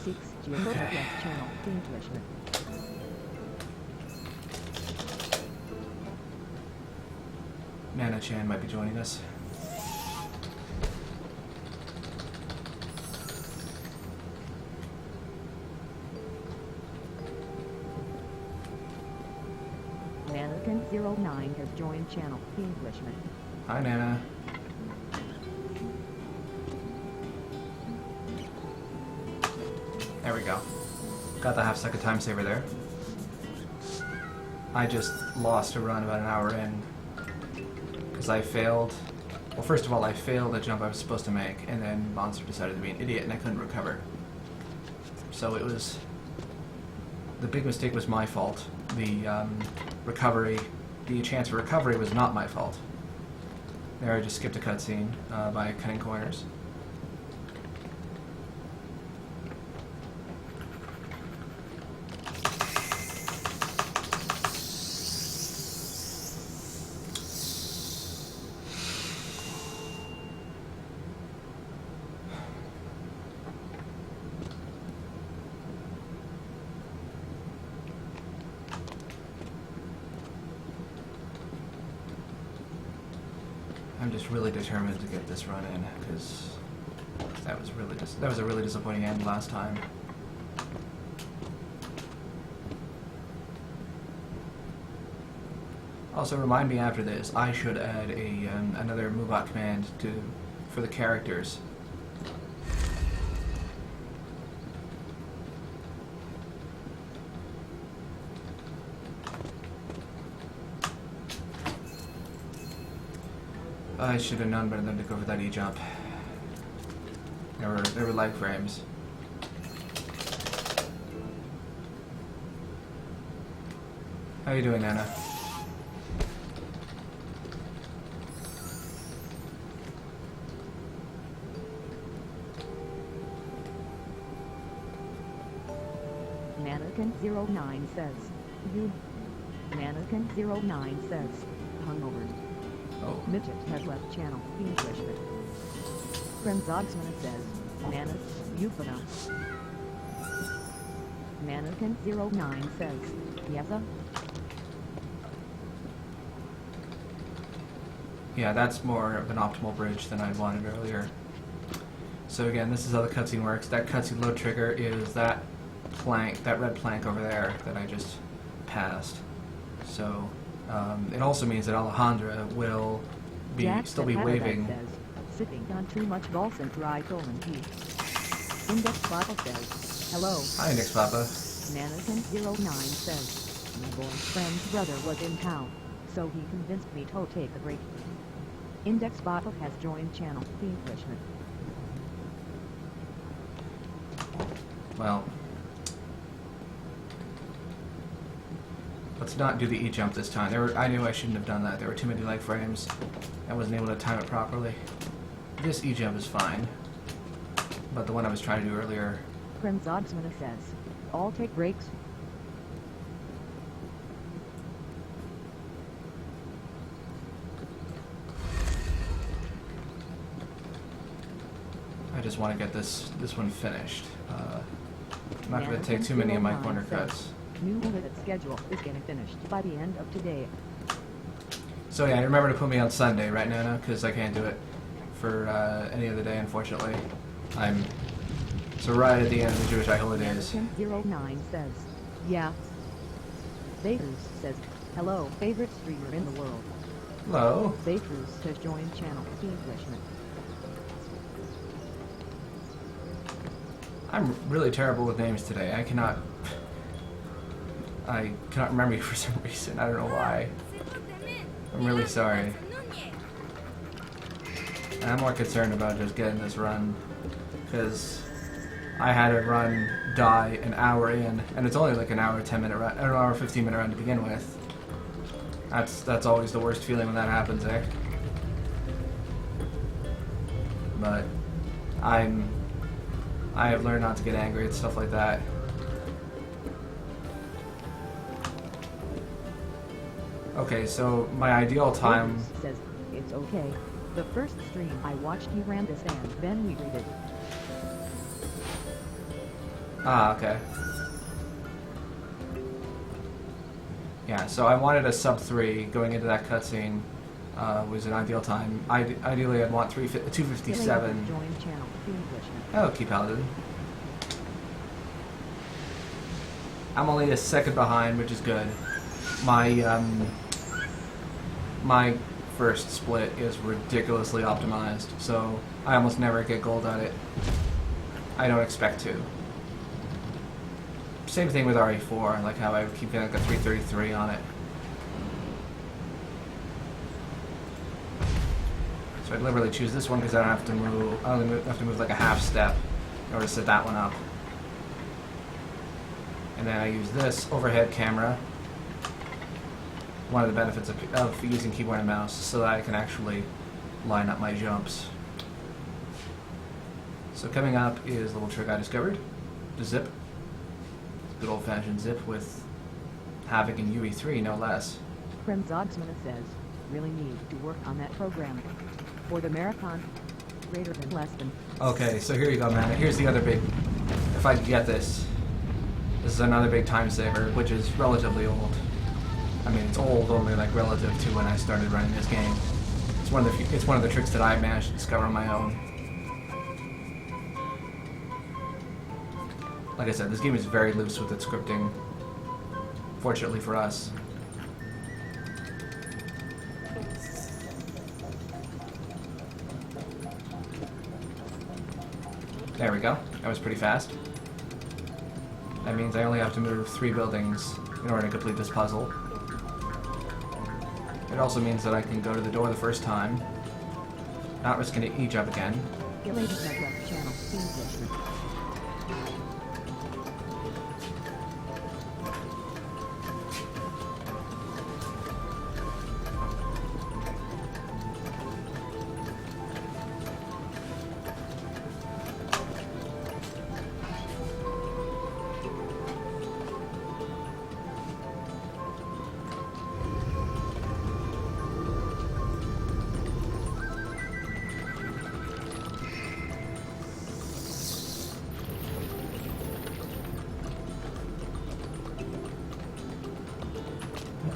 6 Geophoto left channel, theenglishman. Nana-chan might be joining us. Mannequin09 has joined channel, theenglishman. Hi, Nana. There we go. Got the half-second time saver there. I just lost a run about an hour in because I failed. Well, first of all, I failed a jump I was supposed to make, and then Monster decided to be an idiot and I couldn't recover. So it was... The big mistake was my fault. The recovery, the chance for recovery was not my fault. There, I just skipped a cutscene by cutting corners. I'm just really determined to get this run in because that was a really disappointing end last time. Also, remind me after this, I should add a another move-out command for the characters. I should have known better than to go for that E-jump. There were lag frames. How you doing, Nana? Mannequin09 says, you. Mannequin09 says, hungover. Oh. Midget has left channel, theenglishman. Kremzogsman says, Nanas, Euphona. Mannequin09 says, Yesa. Yeah, that's more of an optimal bridge than I wanted earlier. So again, this is how the cutscene works. That cutscene load trigger is that plank, that red plank over there that I just passed. So it also means that Alejandra will still be waving. Says, sipping on too much balsam dry colon tea. Index Papa says, hello. Hi, Index Papa. Mannequin09 says, my boyfriend's brother was in town, so he convinced me to take a break. Index Papa has joined channel, theenglishman. Well, let's not do the E-jump this time. I knew I shouldn't have done that. There were too many lag frames. I wasn't able to time it properly. This E-jump is fine, but the one I was trying to do earlier... Kremzogsman says, all take breaks. I just want to get this one finished. I'm not going to take too many of my corner cuts. New limited schedule is getting finished by the end of today. So yeah, remember to put me on Sunday, right, Nana? Because I can't do it for any other day, unfortunately. So right at the end of the Jewish high holidays. 09 says, yeah. Beirut says, hello, favorite streamer in the world. Hello. Beirut has joined channel, theenglishman. I'm really terrible with names today. I cannot remember you for some reason. I don't know why. I'm really sorry. And I'm more concerned about just getting this run, because I had a run die an hour in, and it's only like an hour 10-minute run, an hour 15-minute run to begin with. That's always the worst feeling when that happens, eh? But I have learned not to get angry at stuff like that. Okay, so my ideal time... Says, it's okay. The first stream I watched you ran this and then we read it. Ah, okay. Yeah, so I wanted a sub 3 going into that cutscene. Was an ideal time. Ideally, I'd want 257. Join channel, theenglishman. Oh, keep Paladin. I'm only a second behind, which is good. My first split is ridiculously optimized, so I almost never get gold at it. I don't expect to. Same thing with RE4, like how I keep getting like a 333 on it. So I deliberately choose this one because I don't have to move. I only have to move like a half step in order to set that one up. And then I use this overhead camera. One of the benefits of using keyboard and mouse, so that I can actually line up my jumps. So coming up is a little trick I discovered: the zip. Good old-fashioned zip with Havoc and UE3, no less. Friend Zogsman says, really need to work on that program. For the marathon, greater than less than. Okay, so here you go, man. Here's the other big, if I can get this. This is another big time saver, which is relatively old. I mean, it's old only like relative to when I started running this game. It's one of the tricks that I managed to discover on my own. Like I said, this game is very loose with its scripting. Fortunately for us. There we go. That was pretty fast. That means I only have to move 3 buildings in order to complete this puzzle. It also means that I can go to the door the first time, not risking an E-jump again. Channel, theenglishman.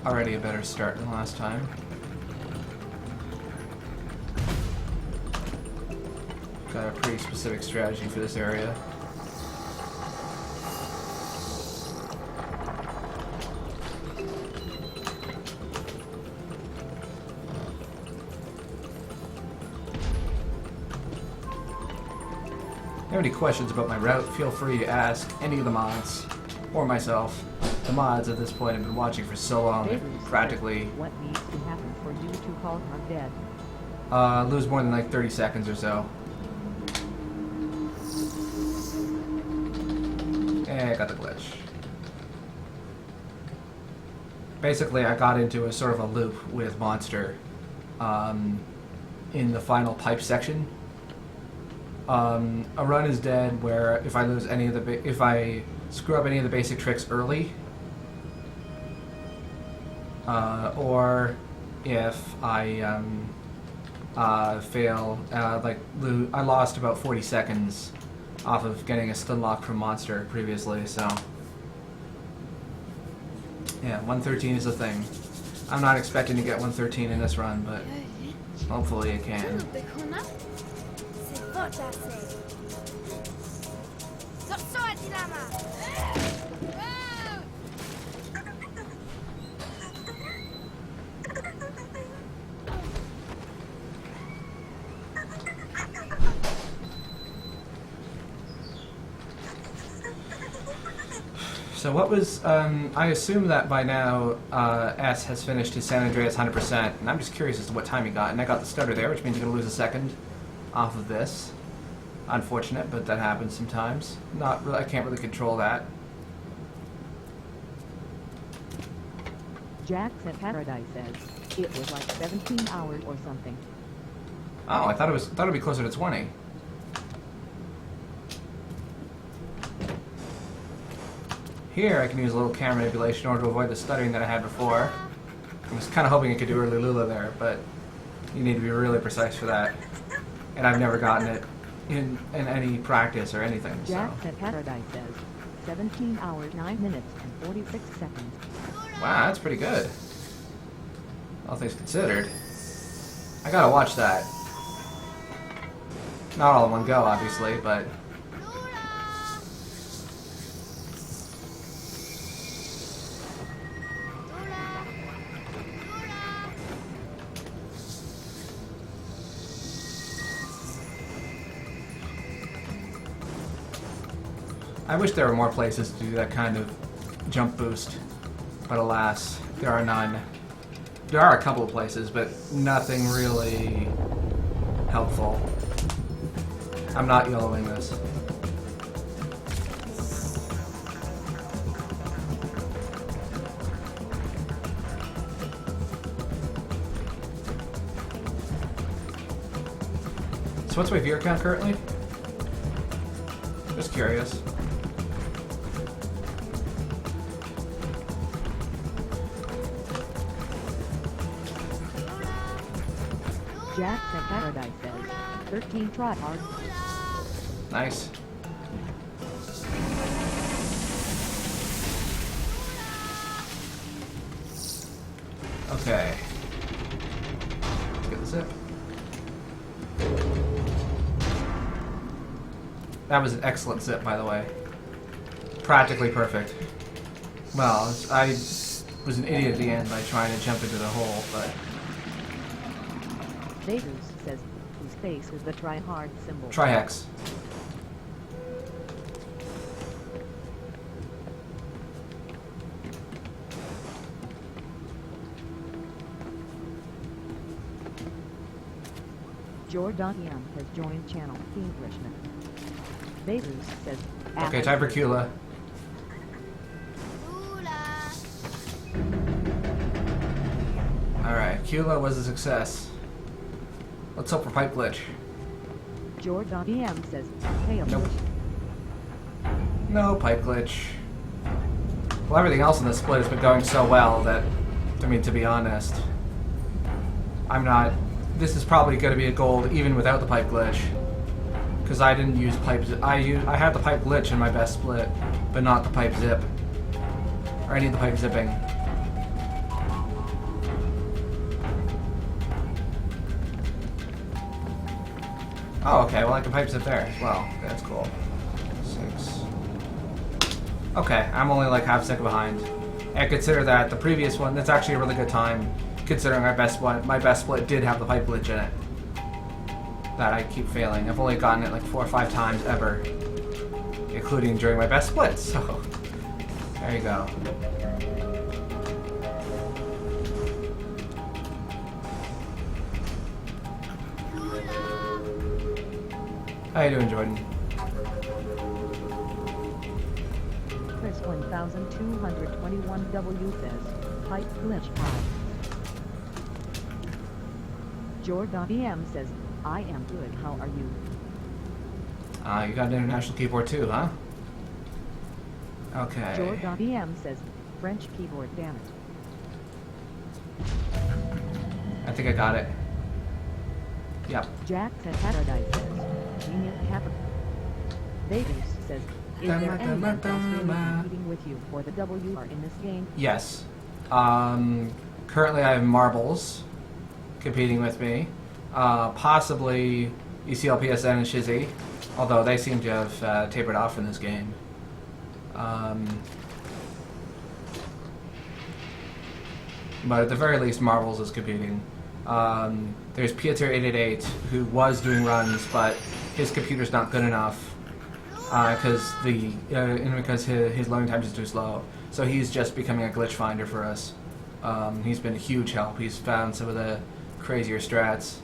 Already a better start than last time. Got a pretty specific strategy for this area. If you have any questions about my route, feel free to ask any of the mods, or myself. The mods at this point have been watching for so long, practically What needs to happen for you to call her dead? lose more than like 30 seconds or so. I got the glitch. Basically, I got into a sort of a loop with Monster in the final pipe section. A run is dead where if I lose any of the if I screw up any of the basic tricks early, or if I fail, I lost about 40 seconds off of getting a stun lock from Monster previously, so yeah, 113 is a thing. I'm not expecting to get 113 in this run, but hopefully I can. So what was, I assume that by now S has finished his San Andreas 100%, and I'm just curious as to what time he got, and I got the stutter there, which means you're going to lose a second off of this. Unfortunate, but that happens sometimes. Not really, I can't really control that. Jack's at Paradise says it was like 17 hours or something. Oh, I thought it'd be closer to 20. Here, I can use a little camera manipulation in order to avoid the stuttering that I had before. I was kind of hoping I could do early Lula there, but you need to be really precise for that. And I've never gotten it. in any practice or anything. Jack So. at Paradise says 17 hours 9 minutes and 46 seconds. Wow, that's pretty good. All things considered. I gotta watch that. Not all in one go, obviously, but... I wish there were more places to do that kind of jump boost, but alas, there are none. There are a couple of places, but nothing really helpful. I'm not yellowing this. So what's my viewer count currently? Just curious. Jack at Paradise says 13 try hard. Nice. Okay. Let's get the zip. That was an excellent zip, by the way. Practically perfect. Well, I was an idiot at the end by trying to jump into the hole, but... Vegas says his face is the try hard symbol. Try hex. Jordan has joined channel theenglishman. Vegas says Okay, time for Kula. Alright, Kula was a success. Let's hope for pipe glitch. Jordan DM says fail. Nope. No pipe glitch. Well, everything else in this split has been going so well that, I mean, to be honest, I'm not... This is probably going to be a gold even without the pipe glitch. Because I didn't use pipe zip. I had the pipe glitch in my best split, but not the pipe zip. Or any of the pipe zipping. Oh, okay, well I can pipe zip there as well. Okay, that's cool. 6. Okay, I'm only like half a second behind. And consider that the previous one, that's actually a really good time, considering my best split did have the pipe glitch in it. That I keep failing. I've only gotten it like 4 or 5 times ever, including during my best split, so there you go. How you doing, Jordan? Chris 1221W says pipe glitch high. Jordan DM says I am good. How are you? You got an international keyboard too, huh? Okay. Jordan DM says French keyboard. Damn it. I think I got it. Yep. Jack at Paradise says Genius Capital. Vegas says is there anyone else really competing with you for the WR in this game? Yes. Currently I have Marbles competing with me. Possibly ECLPSN and Shizzy, although they seem to have tapered off in this game. But at the very least, Marbles is competing. There's Pieter888, who was doing runs, but his computer's not good enough because his loading times is too slow. So he's just becoming a glitch finder for us. He's been a huge help. He's found some of the crazier strats.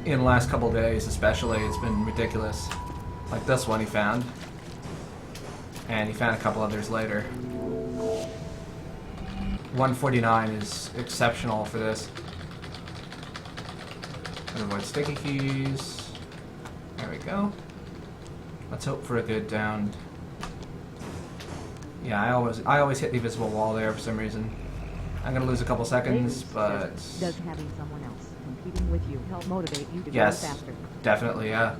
In the last couple days especially, it's been ridiculous. Like this one he found. And he found a couple others later. 149 is exceptional for this. Avoid sticky keys. There we go. Let's hope for a good downed. Yeah, I always hit the invisible wall there for some reason. I'm gonna lose a couple seconds, but does having someone else compete keeping with you help motivate you to Yes. go faster. Definitely, yeah.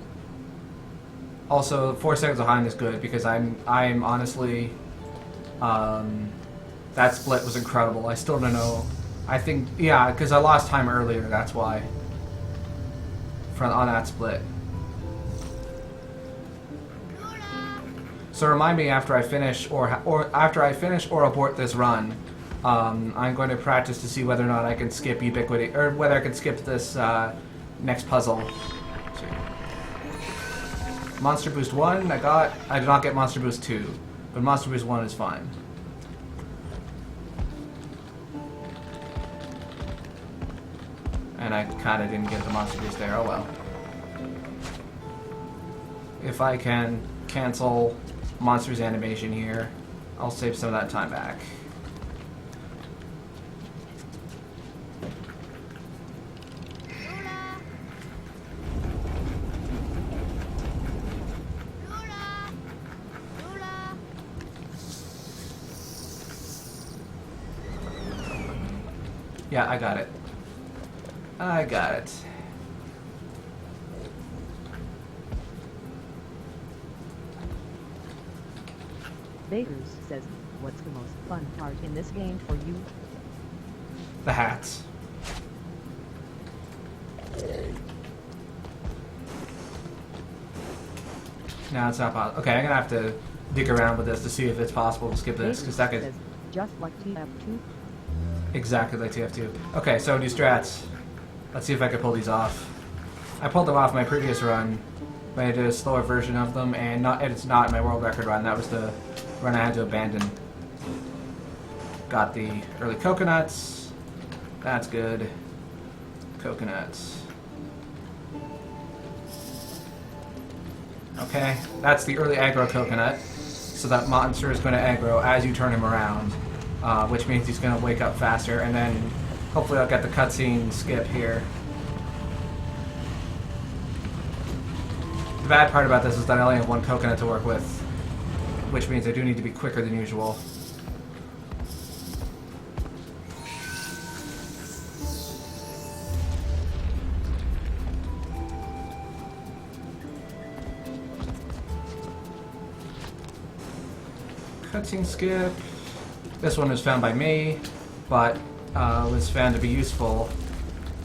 Also, 4 seconds behind is good because I'm honestly, that split was incredible. I still don't know. I think, yeah, because I lost time earlier. That's why. On that split. So remind me after I finish or abort this run. I'm going to practice to see whether or not I can skip ubiquity or whether I can skip this next puzzle. Monster Boost 1, I did not get Monster Boost 2, but Monster Boost 1 is fine. And I kind of didn't get the Monster Boost there, oh well. If I can cancel Monster's animation here, I'll save some of that time back. Yeah, I got it. I got it. Bakers says, what's the most fun part in this game for you? The hats. Now it's not possible. Okay, I'm gonna have to dig around with this to see if it's possible to skip this, because that could... Says, just like TF2. Exactly like TF2. Okay, so new strats. Let's see if I can pull these off. I pulled them off my previous run, but I did a slower version of them, and it's not my world record run. That was the run I had to abandon. Got the early coconuts. That's good. Coconuts. Okay, that's the early aggro coconut. So that monster is going to aggro as you turn him around, which means he's going to wake up faster, and then hopefully I'll get the cutscene skip here. The bad part about this is that I only have one coconut to work with, which means I do need to be quicker than usual. Cutscene skip. This one was found by me, but was found to be useful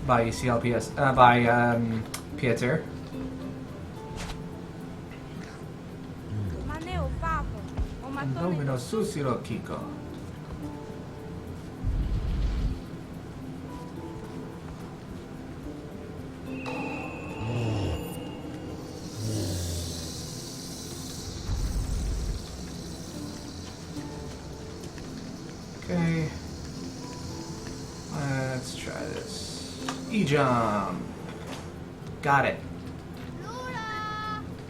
by Pieter. Domino Susiro Kiko. Okay. Let's try this. E-jump. Got it.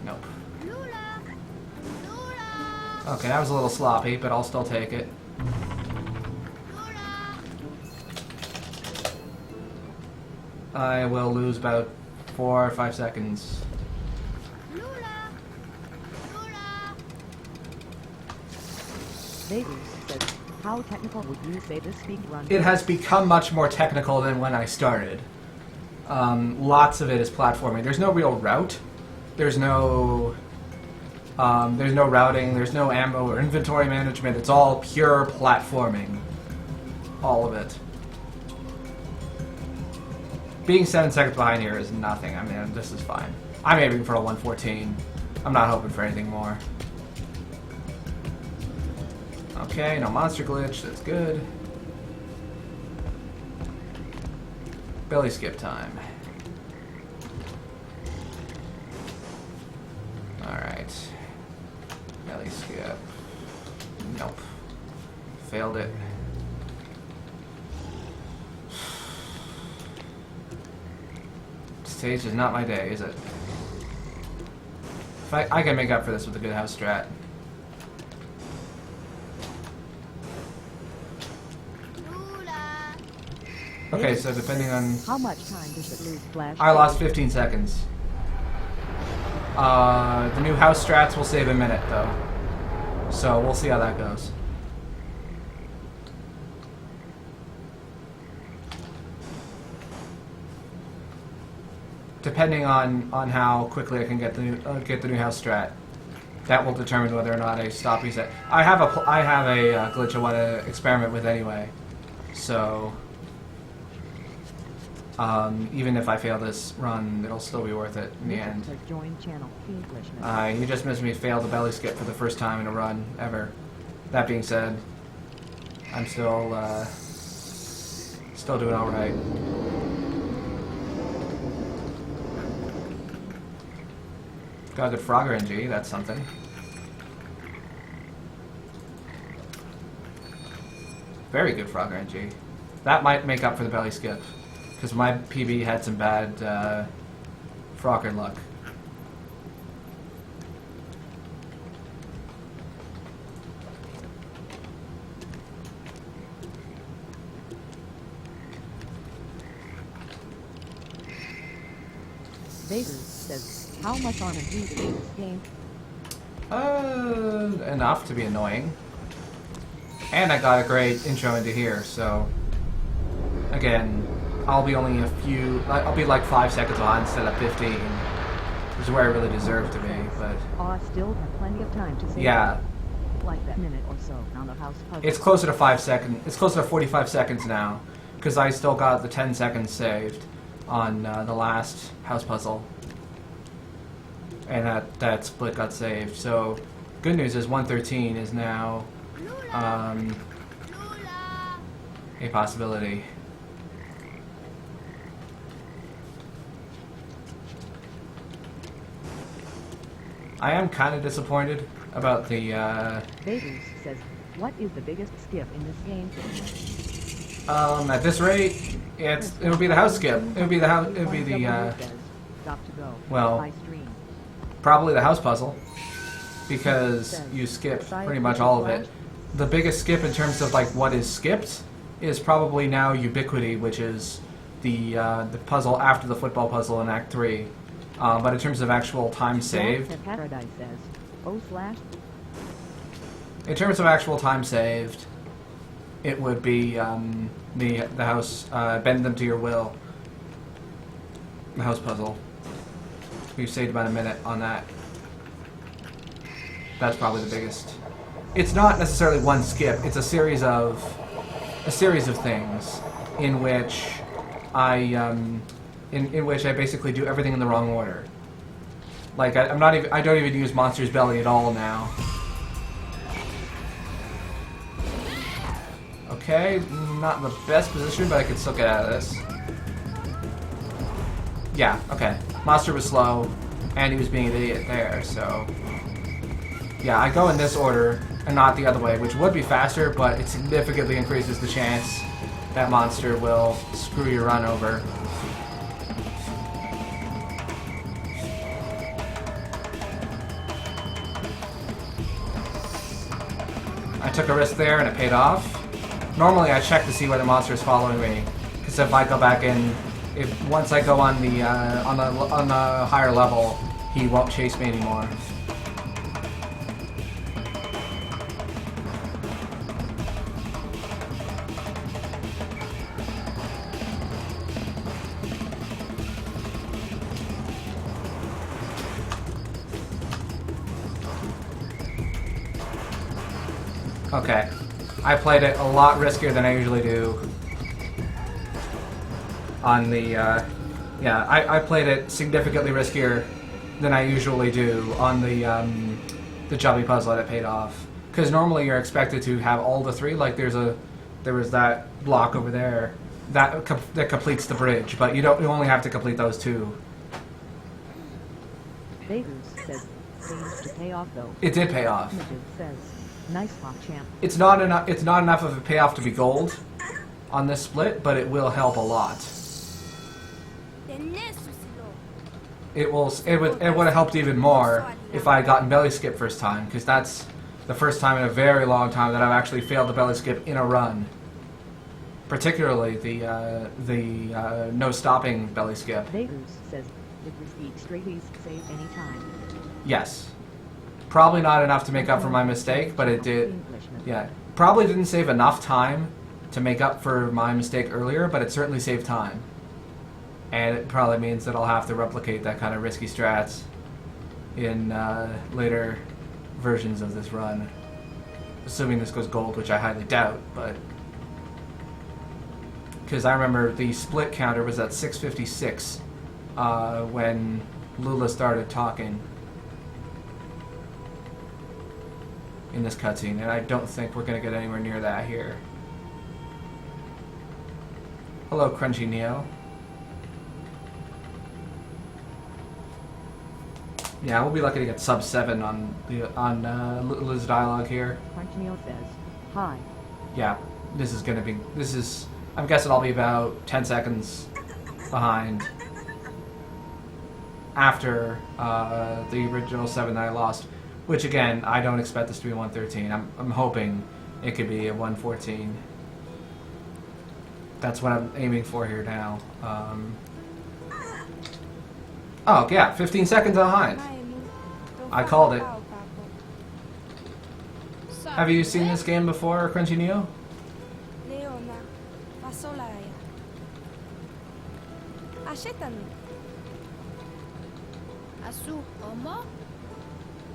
Nope. Okay, that was a little sloppy, but I'll still take it. I will lose about 4 or 5 seconds. Bakers says, how technical would you say this speed run It has become much more technical than when I started. Lots of it is platforming. There's no real route. There's no routing. There's no ammo or inventory management. It's all pure platforming. All of it. Being 7 seconds behind here is nothing. I mean, this is fine. I'm aiming for a 114. I'm not hoping for anything more. Okay, no monster glitch. That's good. Belly skip time. Alright. Belly skip. Nope. Failed it. Stage is not my day, is it? If I can make up for this with a good house strat. Okay, so depending on... How much time does it lose Flash? I lost 15 seconds. The new house strats will save a minute, though. So we'll see how that goes. depending on how quickly I can get the new house strat. That will determine whether or not I stop reset. I have a glitch I want to experiment with anyway. So even if I fail this run, it'll still be worth it in the end. You just missed me fail the belly skip for the first time in a run ever. That being said, I'm still doing all right. Got a good Frogger NG, that's something. Very good Frogger NG. That might make up for the belly skip, because my PB had some bad Frogger luck. Vader says, how much RNG do you play this game? Enough to be annoying. And I got a great intro into here, so again, I'll be only I'll be like 5 seconds behind instead of 15, which is where I really deserve to be, but... I still have plenty of time to save. Yeah. Like that minute or so on the house puzzle. It's closer to 5 seconds. It's closer to 45 seconds now, because I still got the 10 seconds saved on the last house puzzle, and that split got saved. So good news is 113 is now a possibility. I am kind of disappointed about the Vegas says, what is the biggest skip in this game? at this rate, it would be the house skip. It would be the house. It would be the well, probably the house puzzle, because you skip pretty much all of it. The biggest skip in terms of like what is skipped is probably now Ubiquity, which is the puzzle after the football puzzle in Act 3. But in terms of actual time saved, in terms of actual time saved, it would be the house bend them to your will. The house puzzle. We've saved about a minute on that. That's probably the biggest. It's not necessarily one skip. It's a series of things in which I in which I basically do everything in the wrong order. Like I don't even use Monster's Belly at all now. Okay, not in the best position, but I could still get out of this. Yeah, okay. Monster was slow, and he was being an idiot there, so... Yeah, I go in this order, and not the other way, which would be faster, but it significantly increases the chance that Monster will screw your run over. I took a risk there, and it paid off. Normally I check to see whether Monster is following me, because if I go back in, once I go on the higher level, he won't chase me anymore. Okay. I played it a lot riskier than I usually do. On the, yeah, I played it significantly riskier than I usually do on the chubby puzzle, and it paid off. Because normally you're expected to have all the three, like there was that block over there that completes the bridge, but you only have to complete those two. Vegas says, seems to pay off though. It did pay off. Says, nice pop champ. It's not enough of a payoff to be gold on this split, but it will help a lot. It would have helped even more if I had gotten belly skip first time, because that's the first time in a very long time that I've actually failed the belly skip in a run. Particularly the no stopping belly skip. Vegas says, did receive straight E's save any time? Yes. Probably not enough to make up for my mistake, but it did. Yeah. Probably didn't save enough time to make up for my mistake earlier, but it certainly saved time. And it probably means that I'll have to replicate that kind of risky strats in later versions of this run. Assuming this goes gold, which I highly doubt, but... Because I remember the split counter was at 656 when Lula started talking in this cutscene, and I don't think we're going to get anywhere near that here. Hello, Crunchy Neo. Yeah, we'll be lucky to get sub 7 on Lula's dialogue here. Crunchy Neo says, hi. Yeah, this is going to be... This is... I'm guessing I'll be about 10 seconds behind after the original 7 that I lost. Which, again, I don't expect this to be 113. I'm hoping it could be a 114. That's what I'm aiming for here now. Oh, yeah, 15 seconds behind. I called it. Have you seen this game before, Crunchy Neo?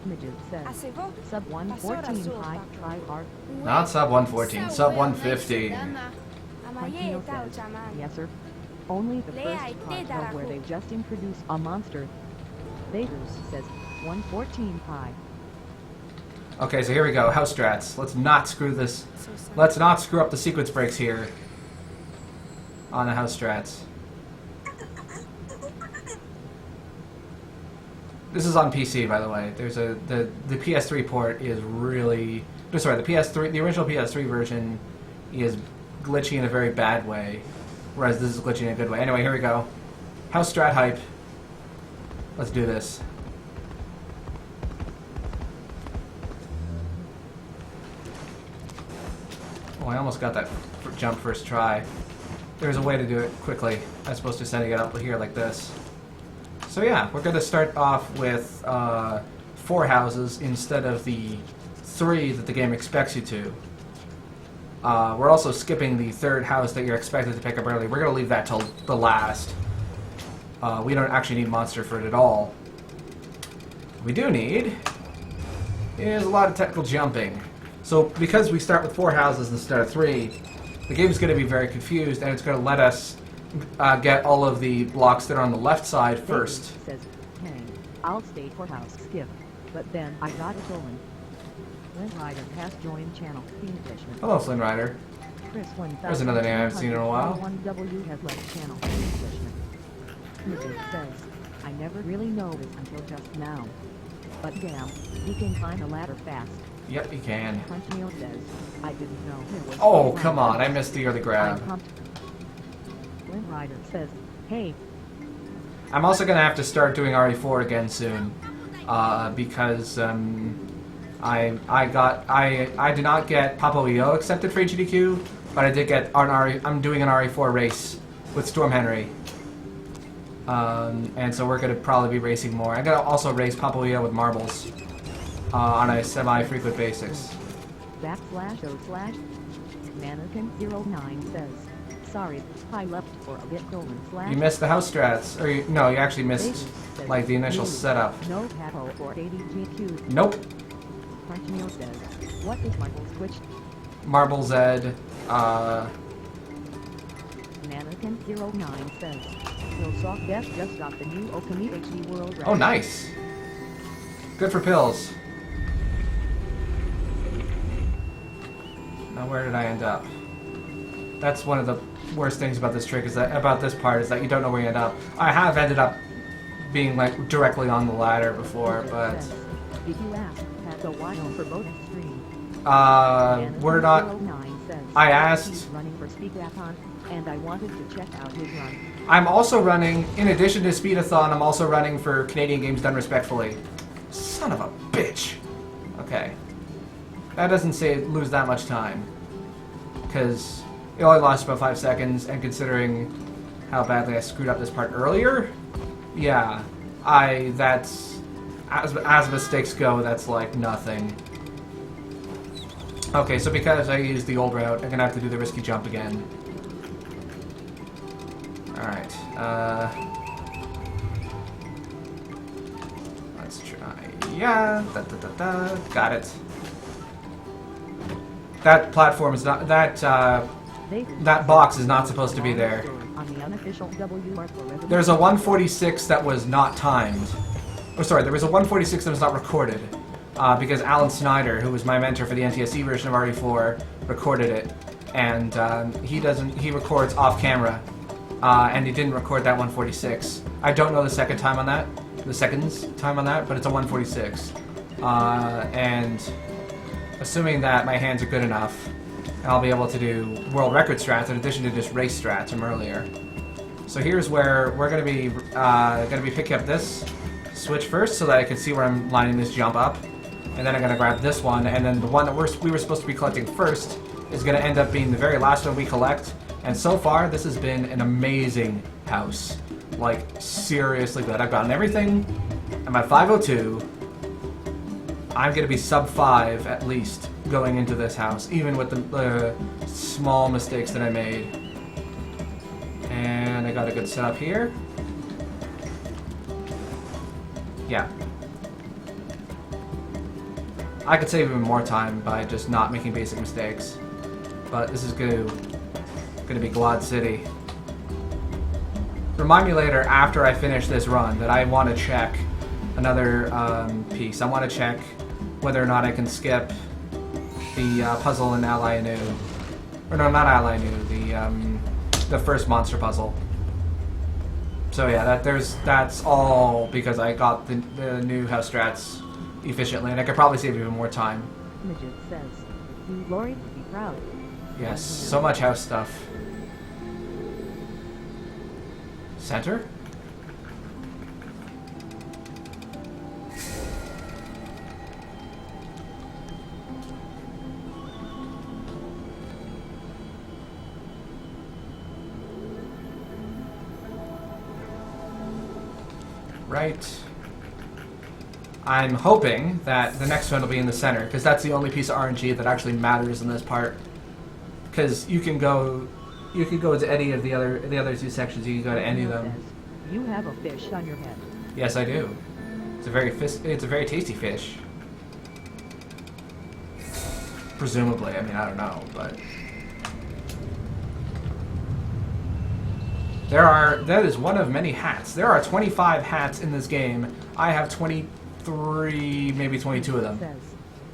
Midget says, sub 114 high, try hard. Not sub 114, sub 150. Crunchy Neo says, yes sir. Only the first part where they just introduced a monster. Vader's says, 114 high. Okay, so here we go. House strats. Let's not screw this. Let's not screw up the sequence breaks here on the house strats. This is on PC, by the way. There's the PS3 port is really... No, sorry, the original PS3 version is glitchy in a very bad way, whereas this is glitchy in a good way. Anyway, here we go. House strat hype. Let's do this. Oh, I almost got that jump first try. There's a way to do it quickly, as opposed to setting it up here like this. So yeah, we're going to start off with 4 houses instead of the 3 that the game expects you to. We're also skipping the 3rd house that you're expected to pick up early. We're going to leave that till the last. We don't actually need monster for it at all. What we do need is a lot of technical jumping. So because we start with 4 houses instead of 3, the game's going to be very confused, and it's going to let us get all of the blocks that are on the left side first. Says, hey, I'll stay for house skip, but then I got it stolen. Flynn Rider has joined channel theenglishman. Hello, Flynn Rider. Chris 1000. There's another name I haven't seen in a while. 1W has left channel theenglishman. Midget says, I never really noticed until just now. But damn, he can climb a ladder fast. Yep, you can. Crunchy Neo says, I didn't know there was... Oh, come on, I missed the early grab. Flynn Rider says, hey. I'm also going to have to start doing RE4 again soon, because I did not get Papo Yo accepted for HDQ, but I did get I'm doing an RE4 race with Storm Henry. And so we're going to probably be racing more. I'm going to also race Papo Yo with marbles on a semi-frequent basis. //mannequin09 says, sorry, I left for a bit colon / You missed the house strats. Or no, you actually missed like the initial setup. No Papo or ADGQ. Nope. Crunchy Neo says, what is Marbles Twitch? Marble Zed, Mannequin09 says, Soft Death just got the new Okami HD World Record. Oh, nice. Good for pills. Now, where did I end up? That's one of the worst things about this trick about this part is that you don't know where you end up. I have ended up being like directly on the ladder before, but did you ask Pat the Wild for bonus stream? We're not. I asked. He's running for Speedathon, and I wanted to check out his run. I'm also running, in addition to Speedathon, I'm also running for Canadian Games Done Respectfully. Son of a bitch. Okay. That doesn't say lose that much time. Because it only lost about 5 seconds, and considering how badly I screwed up this part earlier, yeah, that's, as mistakes go, that's like nothing. Okay, so because I used the old route, I'm gonna have to do the risky jump again. Alright, let's try, yeah, got it. That platform is not, that box is not supposed to be there. There's a 146 that was not timed. Oh, sorry, there was a 146 that was not recorded. Because Alan Snyder, who was my mentor for the NTSC version of RE4, recorded it. And he records off camera. And he didn't record that 146. I don't know the second time on that, but it's a 146. And assuming that my hands are good enough, I'll be able to do world record strats in addition to just race strats from earlier. So here's where we're going to be picking up this switch first so that I can see where I'm lining this jump up. And then I'm going to grab this one, and then the one that we were supposed to be collecting first is going to end up being the very last one we collect. And so far, this has been an amazing house. Like, seriously good. I've gotten everything. I'm at 502. I'm going to be sub 5 at least going into this house, even with the small mistakes that I made. And I got a good setup here. Yeah. I could save even more time by just not making basic mistakes. But this is going to be Glad City. Remind me later, after I finish this run, that I want to check another piece. I want to check whether or not I can skip the puzzle in Ally New. Or no, not Ally New, the first monster puzzle. So yeah, that's all because I got the new house strats efficiently, and I could probably save even more time. Midget says, "You Lori to be proud." Yes, so much house stuff. Center? Right. I'm hoping that the next one will be in the center, because that's the only piece of RNG that actually matters in this part. Because you can go to any of the other two sections. You can go to any of them. You have a fish on your head. Yes, I do. It's a very tasty fish. Presumably, I mean, I don't know, but that is one of many hats. There are 25 hats in this game. I have 23, maybe 22 of them. Says,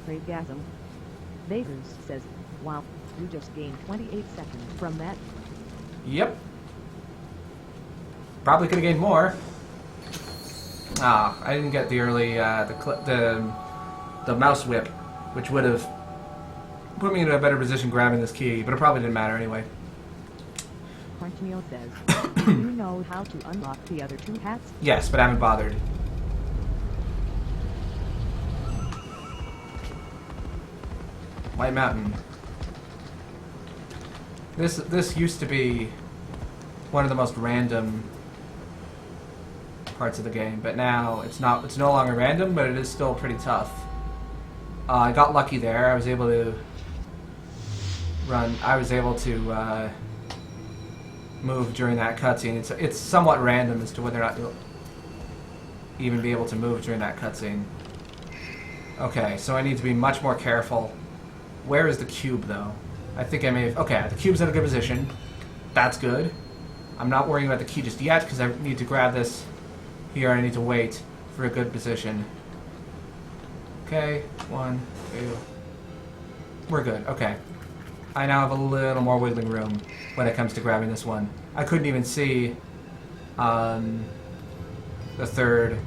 Raygasm. Vegas says, wow, you just gained 28 seconds from that. Yep. Probably could have gained more. Ah, I didn't get the early the mouse whip, which would have put me in a better position grabbing this key, but it probably didn't matter anyway. Quentinio says, do you know how to unlock the other two hats? Yes, but I haven't bothered. White Mountain. This used to be one of the most random parts of the game, but now it's no longer random, but it is still pretty tough. I got lucky there. I was able to move during that cutscene. It's somewhat random as to whether or not you'll even be able to move during that cutscene. Okay, so I need to be much more careful. Where is the cube, though? I think I may have... Okay, the cube's in a good position. That's good. I'm not worrying about the key just yet, because I need to grab this here, and I need to wait for a good position. Okay, 1, 2... We're good, okay. I now have a little more wiggling room when it comes to grabbing this one. I couldn't even see the third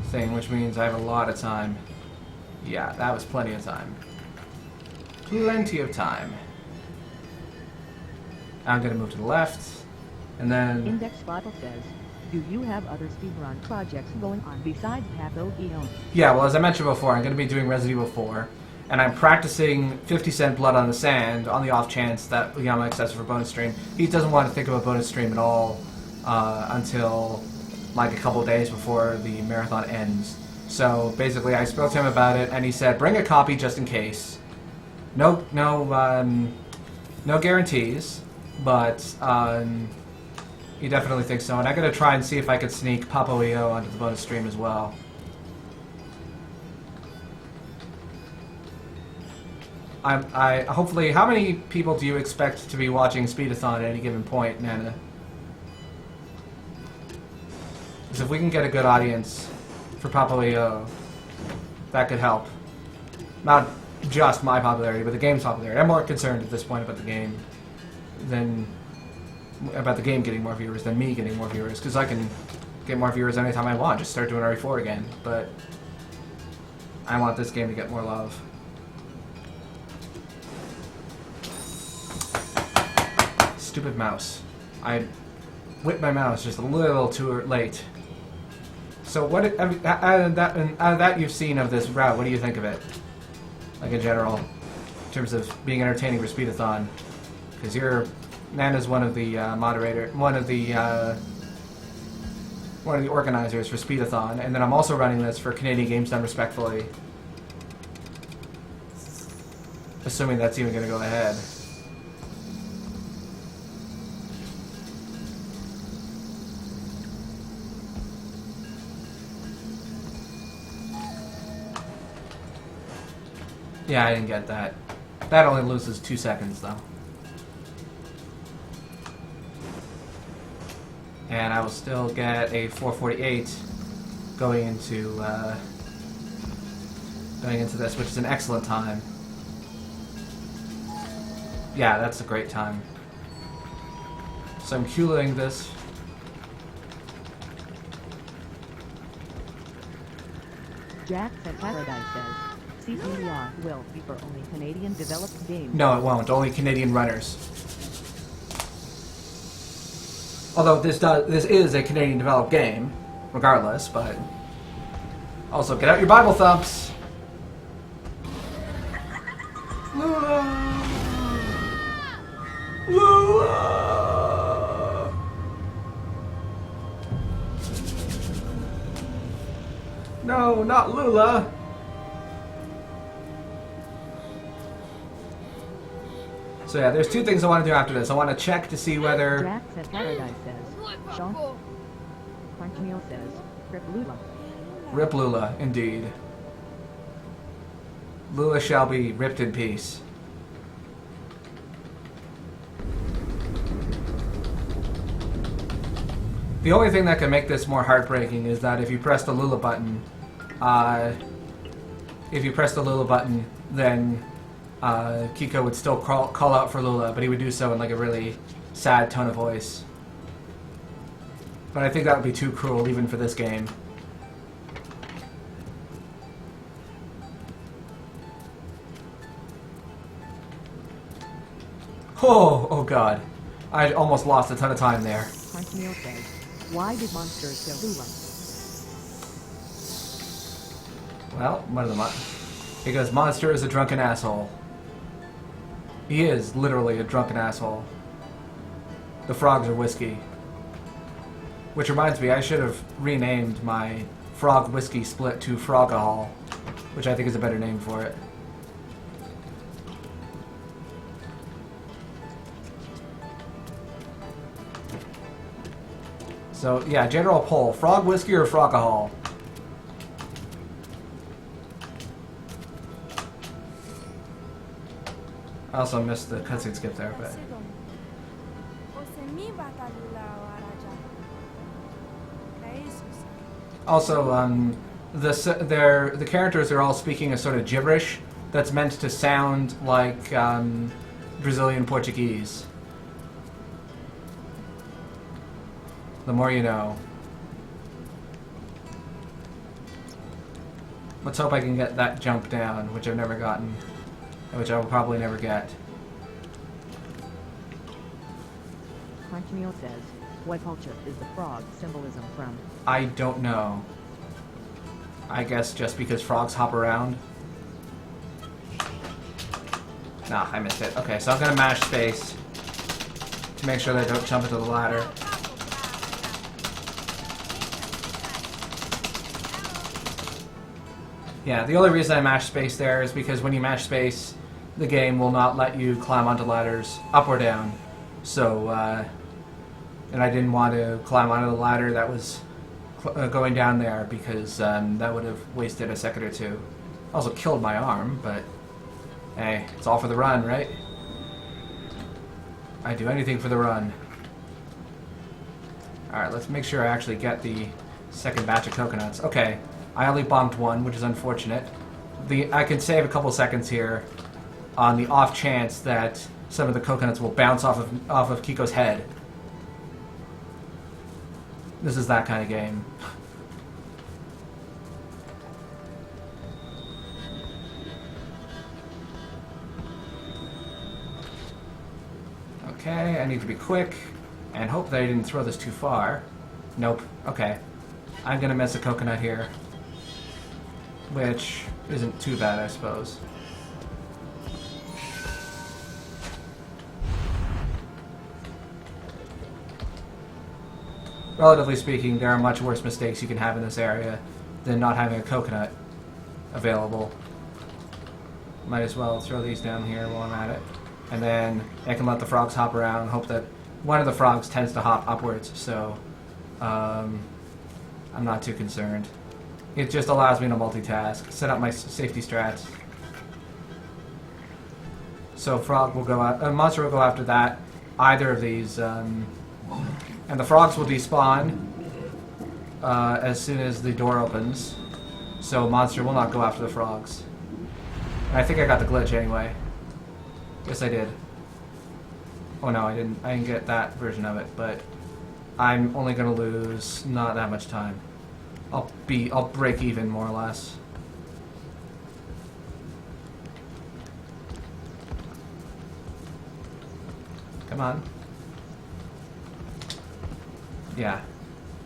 thing, which means I have a lot of time. Yeah, that was plenty of time. Plenty of time. I'm going to move to the left, and then... Index Bottle says, do you have other speedrun projects going on besides Papo Yo? Yeah, well, as I mentioned before, I'm going to be doing Resident Evil 4, and I'm practicing 50 Cent Blood on the Sand on the off chance that Yama accepts for bonus stream. He doesn't want to think of a bonus stream at all until like a couple days before the marathon ends. So basically, I spoke to him about it, and he said, bring a copy just in case. No guarantees, but You definitely think so, and I'm gonna try and see if I could sneak Papo Yo onto the bonus stream as well. I hopefully, how many people do you expect to be watching Speedathon at any given point, Nana? Because if we can get a good audience for Papo Yo, that could help. Not just my popularity, but the game's popularity. I'm more concerned at this point about the game than about the game getting more viewers than me getting more viewers, because I can get more viewers anytime I want. Just start doing RE4 again, but I want this game to get more love. Stupid mouse. I whipped my mouse just a little too late. So what, out of that you've seen of this route, what do you think of it? Like in general, in terms of being entertaining for Speedathon? Because Nana's one of the one of the organizers for Speedathon, and then I'm also running this for Canadian Games Done Respectfully. Assuming that's even going to go ahead. Yeah, I didn't get that. That only loses 2 seconds, though. And I will still get a 448 going into this, which is an excellent time. Yeah, that's a great time. So I'm queuing this. Jack at Paradise says, CCR will be for only Canadian-developed games. No, it won't. Only Canadian runners. Although this is a Canadian-developed game, regardless. But also, get out your Bible thumps. Lula! Lula! No, not Lula. So yeah, there's two things I want to do after this. I want to check to see whether... Jack at Paradise says, Sean Quantumio says, Rip Lula. Rip Lula, indeed. Lula shall be ripped in peace. The only thing that can make this more heartbreaking is that if you press the Lula button, then Kiko would still call out for Lula, but he would do so in like a really sad tone of voice. But I think that would be too cruel even for this game. Oh god. I almost lost a ton of time there. Quantumio says, why did monsters kill Lula? Well, one of them. Because Monster is a drunken asshole. He is literally a drunken asshole. The frogs are whiskey. Which reminds me, I should have renamed my frog whiskey split to Frogahol, which I think is a better name for it. So, yeah, general poll. Frog whiskey or Frogahol? I also missed the cutscene skip there, but... Also, the characters are all speaking a sort of gibberish that's meant to sound like Brazilian Portuguese. The more you know. Let's hope I can get that jump down, which I've never gotten. Which I will probably never get. Quantumio says, what culture is the frog symbolism from? I don't know. I guess just because frogs hop around. Nah, I missed it. Okay, so I'm gonna mash space to make sure that I don't jump into the ladder. Yeah, the only reason I mash space there is because when you mash space, the game will not let you climb onto ladders up or down. So, And I didn't want to climb onto the ladder that was going down there because that would have wasted a second or two. Also killed my arm, but hey, it's all for the run, right? I'd do anything for the run. Alright, let's make sure I actually get the second batch of coconuts. Okay, I only bonked one, which is unfortunate. I can save a couple seconds here on the off chance that some of the coconuts will bounce off of Kiko's head. This is that kind of game. Okay, I need to be quick and hope that I didn't throw this too far. Nope. Okay. I'm gonna miss a coconut here. Which isn't too bad, I suppose. Relatively speaking, there are much worse mistakes you can have in this area than not having a coconut available. Might as well throw these down here while I'm at it. And then I can let the frogs hop around and hope that one of the frogs tends to hop upwards, so I'm not too concerned. It just allows me to multitask, set up my safety strats. So frog will go out, monster will go after that, either of these, and the frogs will despawn as soon as the door opens. So monster will not go after the frogs. And I think I got the glitch anyway. Yes, I did. Oh no, I didn't get that version of it, but I'm only gonna lose not that much time. I'll break even more or less. Come on. Yeah.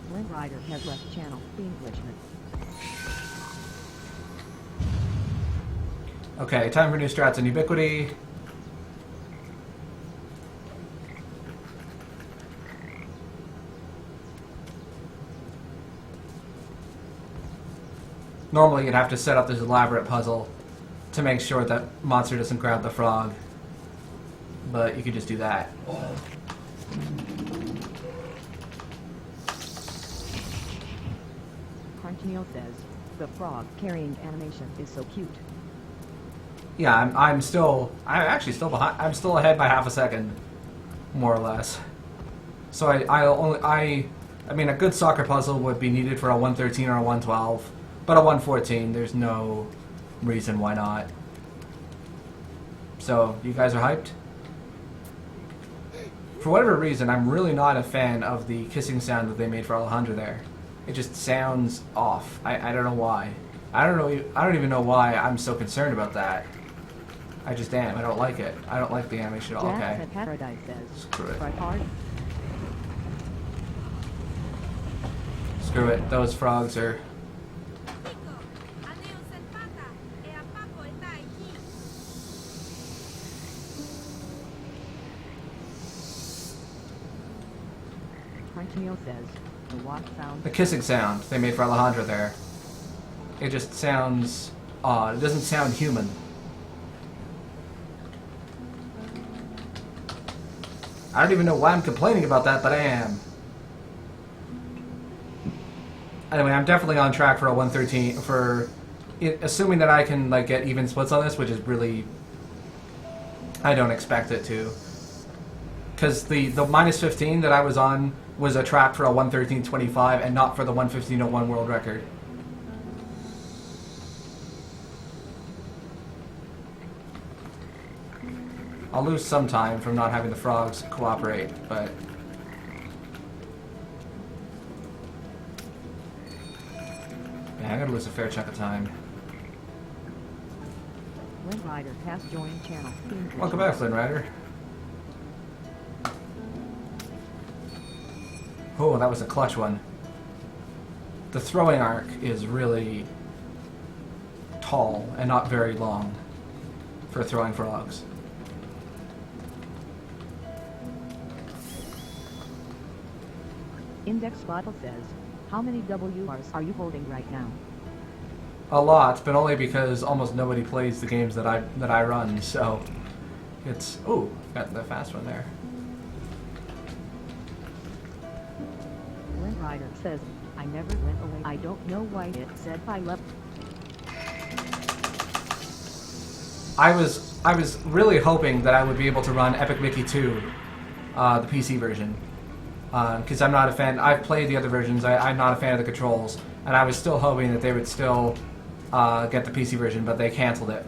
Flynn Rider has left channel, theenglishman. Okay, time for new strats and ubiquity. Normally you'd have to set up this elaborate puzzle to make sure that monster doesn't grab the frog. But you could just do that. Carntinio says, the frog carrying animation is so cute. Yeah, I'm actually still behind. I'm still ahead by half a second, more or less. So I mean, a good soccer puzzle would be needed for a 113 or a 112, but a 114, there's no reason why not. So, you guys are hyped? For whatever reason, I'm really not a fan of the kissing sound that they made for Alejandra there. It just sounds off. I don't know why. I don't even know why I'm so concerned about that. I just am. I don't like it. I don't like the animation at all. Jack Okay. at Paradise says, Screw it. try hard. Screw it. Those frogs are... Carntinio says, the what sound? The kissing sound they made for Alejandra there. It just sounds odd. It doesn't sound human. I don't even know why I'm complaining about that, but I am. Anyway, I'm definitely on track for a 113 for assuming that I can like get even splits on this, which is really I don't expect it to. Because the minus 15 that I was on was a track for a 113.25 and not for the 115.01 world record. I'll lose some time from not having the frogs cooperate, but... yeah, I'm gonna lose a fair chunk of time. Flynn Rider has joined channel, theenglishman. Welcome back, Flynn Rider. Oh, that was a clutch one. The throwing arc is really tall and not very long for throwing frogs. Index Bottle says, how many WRs are you holding right now? A lot, but only because almost nobody plays the games that I run, so it's... ooh, got the fast one there. Rider says, I never went away. I don't know why it said I left. I was really hoping that I would be able to run Epic Mickey 2, the PC version, because I'm not a fan. I've played the other versions. I'm not a fan of the controls, and I was still hoping that they would still get the PC version, but they canceled it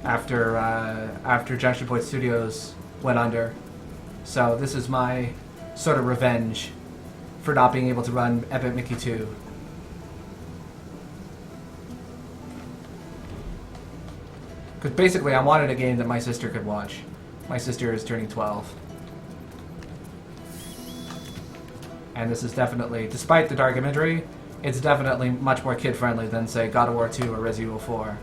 after Junction Point Studios went under. So this is my sort of revenge for not being able to run Epic Mickey 2. Because basically I wanted a game that my sister could watch. My sister is turning 12. And this is definitely, despite the dark imagery, it's definitely much more kid-friendly than, say, God of War 2 or Resident Evil 4.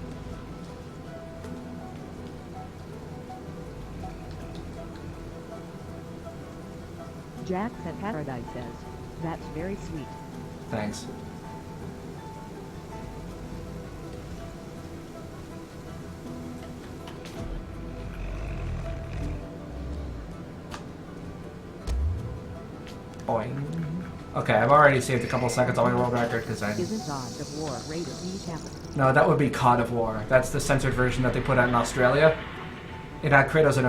Jack's at Paradise says, that's very sweet. Thanks. Boing. Okay, I've already saved a couple seconds on my world record because I... Isn't God of War rated E capital? No, that would be COD of War. That's the censored version that they put out in Australia. It had Kratos in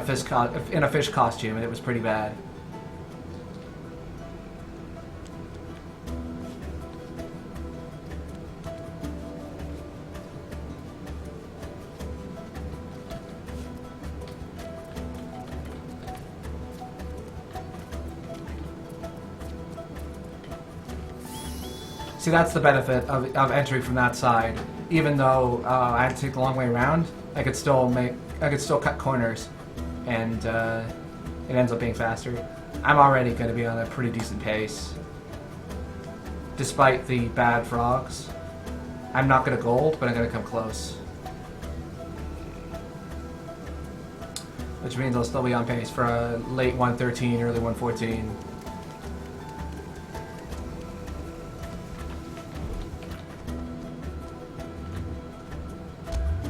a fish costume, and it was pretty bad. See, that's the benefit of entering from that side. Even though I had to take the long way around, I could still cut corners, and it ends up being faster. I'm already going to be on a pretty decent pace, despite the bad frogs. I'm not going to gold, but I'm going to come close, which means I'll still be on pace for a late 113, early 114.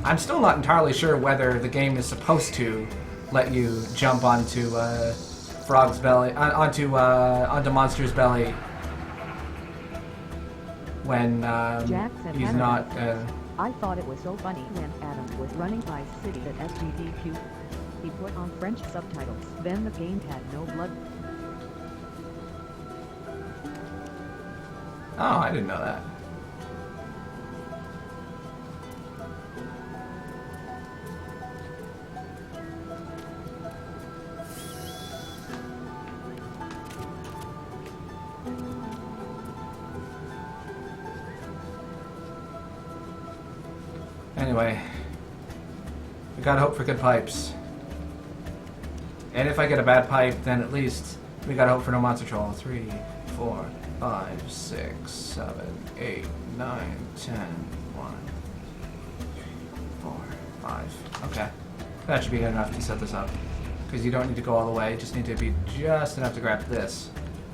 I'm still not entirely sure whether the game is supposed to let you jump onto Frog's belly, onto Monster's belly when he's not. I thought it was so funny when Adam was running Vice City at SGDQ. He put on French subtitles. Then the game had no blood. Oh, I didn't know that. Anyway, we gotta hope for good pipes. And if I get a bad pipe, then at least we gotta hope for no monster troll. 3, 4, 5, 6, 7, 8, 9, 10, 1, 4, 5. Okay. That should be good enough to set this up. Because you don't need to go all the way, you just need to be just enough to grab this.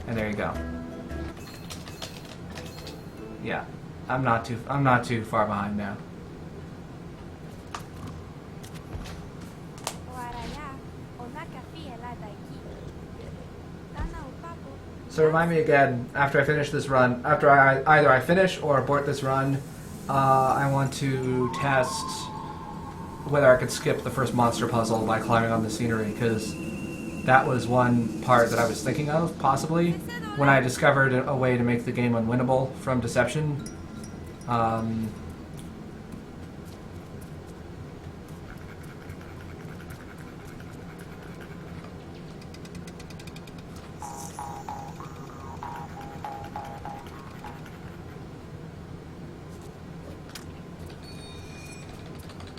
And there you go. Yeah. I'm not too far behind now. So remind me again, after I finish this run, after either I finish or abort this run, I want to test whether I could skip the first monster puzzle by climbing on the scenery, because that was one part that I was thinking of, possibly, when I discovered a way to make the game unwinnable from Deception.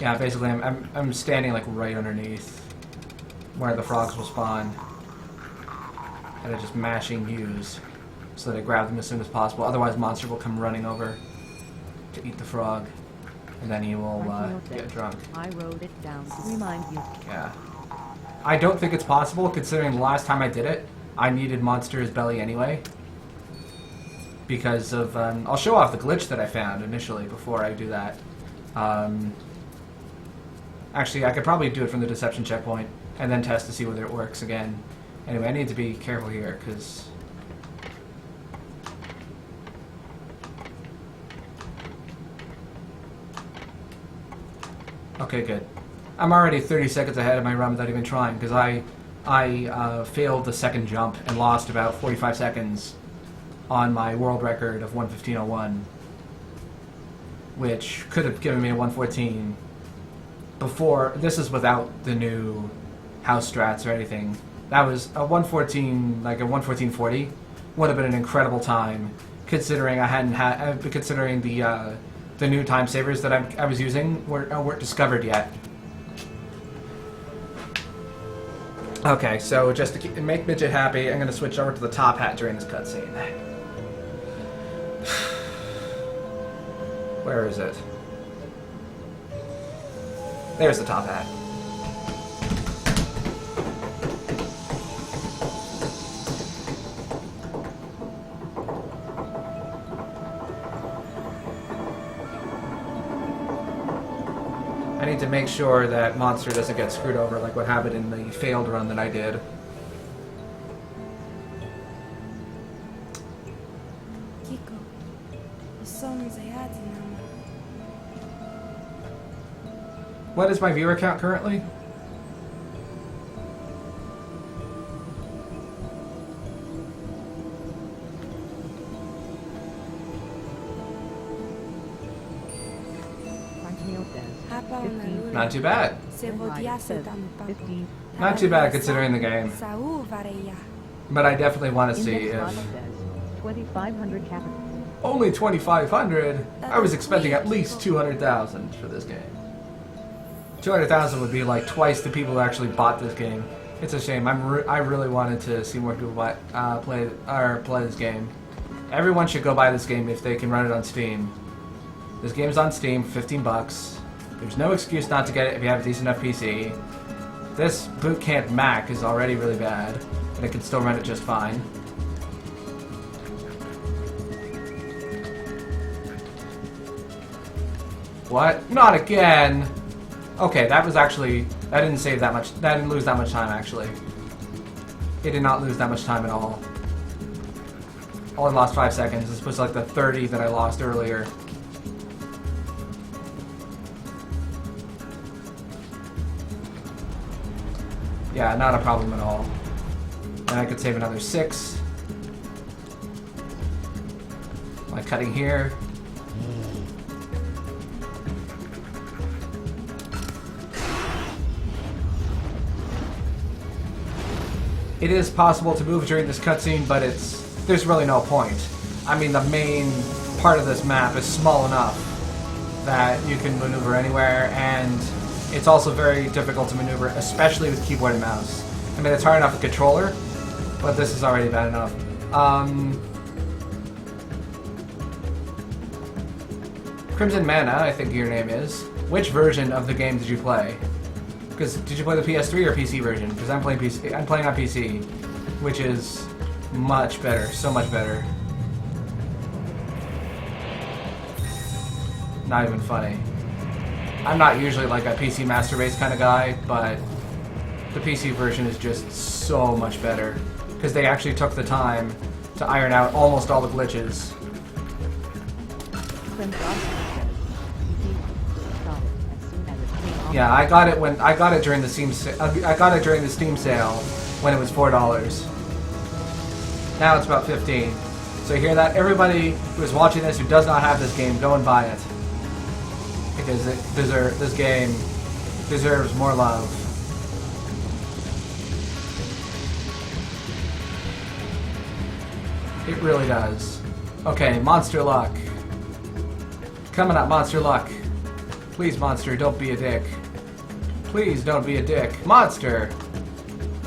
Yeah, basically I'm standing like right underneath where the frogs will spawn, and I'm just mashing U's so that I grab them as soon as possible. Otherwise, monster will come running over to eat the frog, and then he will get drunk. I wrote it down to remind you. Yeah, I don't think it's possible, considering the last time I did it, I needed monster's belly anyway. Because of I'll show off the glitch that I found initially before I do that. Actually, I could probably do it from the deception checkpoint and then test to see whether it works again. Anyway, I need to be careful here, because Okay, good. I'm already 30 seconds ahead of my run without even trying, because I failed the second jump and lost about 45 seconds on my world record of 1:15:01, which could have given me a 1:14 before. This is without the new house strats or anything. That was a 1:14, like a 1:14:40, would have been an incredible time, considering I hadn't had, considering the new time savers that I was using weren't discovered yet. Okay, so just to make Midget happy, I'm going to switch over to the top hat during this cutscene. Where is it? There's the top hat. I need to make sure that Monster doesn't get screwed over like what happened in the failed run that I did. Kiko, the song is a hat now. What is my viewer count currently? Not too bad. Not too bad considering the game. But I definitely want to see if... 2,500 capital. Only 2,500? I was expecting at least 200,000 for this game. 200,000 would be like twice the people who actually bought this game. It's a shame. I really wanted to see more people play this game. Everyone should go buy this game if they can run it on Steam. This game's on Steam, 15 bucks. There's no excuse not to get it if you have a decent enough PC. This Boot Camp Mac is already really bad, but it can still run it just fine. What? Not again! Okay, that was actually... That didn't save that much... That didn't lose that much time, actually. It did not lose that much time at all. Only lost 5 seconds, as opposed to like the 30 that I lost earlier. Yeah, not a problem at all. And I could save another 6. By cutting here. It is possible to move during this cutscene, but there's really no point. I mean, the main part of this map is small enough that you can maneuver anywhere, and it's also very difficult to maneuver, especially with keyboard and mouse. I mean, it's hard enough with controller, but this is already bad enough. Crimson Mana, I think your name is. Which version of the game did you play? Because did you play the PS3 or PC version? Because I'm playing PC. I'm playing on PC, which is much better, so much better. Not even funny. I'm not usually like a PC Master Race kind of guy, but the PC version is just so much better because they actually took the time to iron out almost all the glitches. Yeah, I got it during the Steam sale when it was $4. Now it's about 15. So you hear that? Everybody who is watching this who does not have this game, go and buy it. Because this game deserves more love. It really does. Okay, Monster Luck. Coming up, Monster Luck. Please, Monster, don't be a dick. Please don't be a dick. Monster!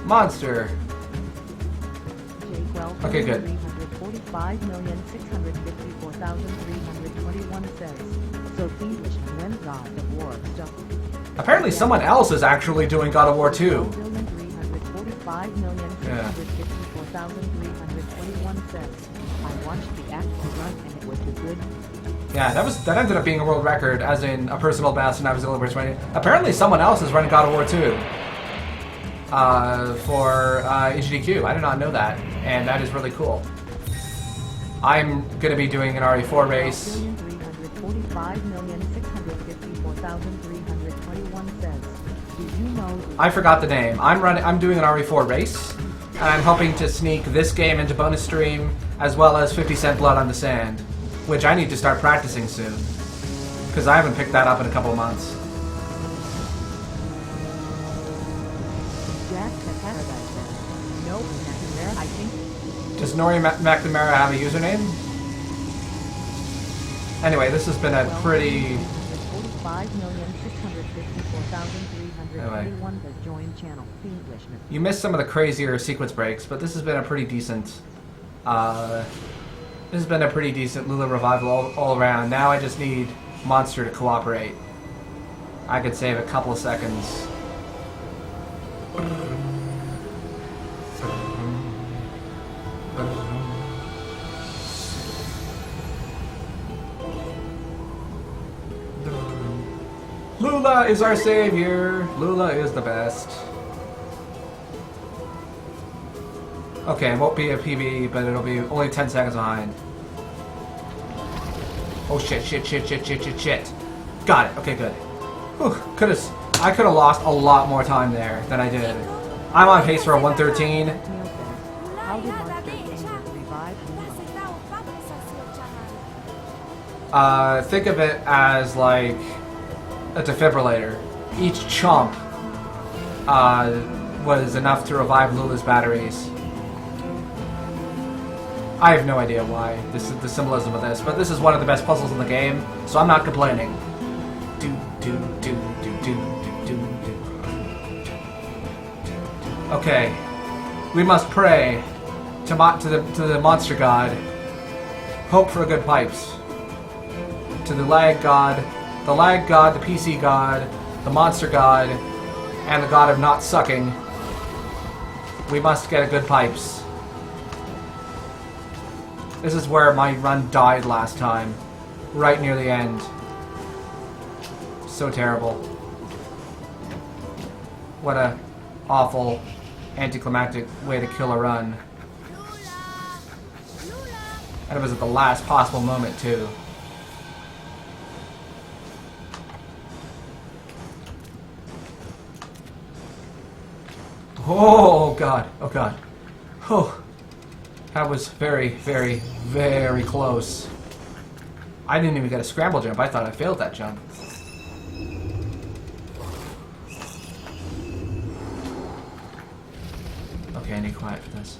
Monster! Okay, good. 345,654,321 says. So theenglishman wins God of War stuff. Apparently someone else is actually doing God of War 2. 345,654,321 says. I watched the actual run and it was the good. Yeah, that ended up being a world record, as in a personal best, and I was the only person running. Apparently someone else is running God of War 2 for HDQ. I did not know that, and that is really cool. I'm going to be doing an RE4 race. 4321 says, do you know... I forgot the name. I'm doing an RE4 race, and I'm hoping to sneak this game into bonus stream, as well as 50 Cent Blood on the Sand, which I need to start practicing soon, because I haven't picked that up in a couple of months. Jack Paradise says, no, McNamara, I think. Does Nori McNamara have a username? Anyway, this has been a pretty... 45,654,321 has joined channel theenglishman. You missed some of the crazier sequence breaks, but this has been a pretty decent... this has been a pretty decent Lula revival all around. Now I just need Monster to cooperate. I could save a couple of seconds. Lula is our savior. Lula is the best. Okay, it won't be a PvE, but it'll be only 10 seconds behind. Oh shit, shit, shit, shit, shit, shit, shit. Got it. Okay, good. Whew, I could have lost a lot more time there than I did. I'm on pace for a 113. How did Monster revive Lula? Think of it as like a defibrillator. Each chomp was enough to revive Lula's batteries. I have no idea why. This is the symbolism of this, but this is one of the best puzzles in the game, so I'm not complaining. Do do do do do do do. Okay, we must pray to the monster god. Hope for good pipes. To the lag god, the PC god, the monster god, and the god of not sucking. We must get a good pipes. This is where my run died last time. Right near the end. So terrible. What a awful, anticlimactic way to kill a run. And it was at the last possible moment, too. Oh, God. Oh, God. Oh. That was very, very, very close. I didn't even get a scramble jump. I thought I failed that jump. Okay, I need quiet for this.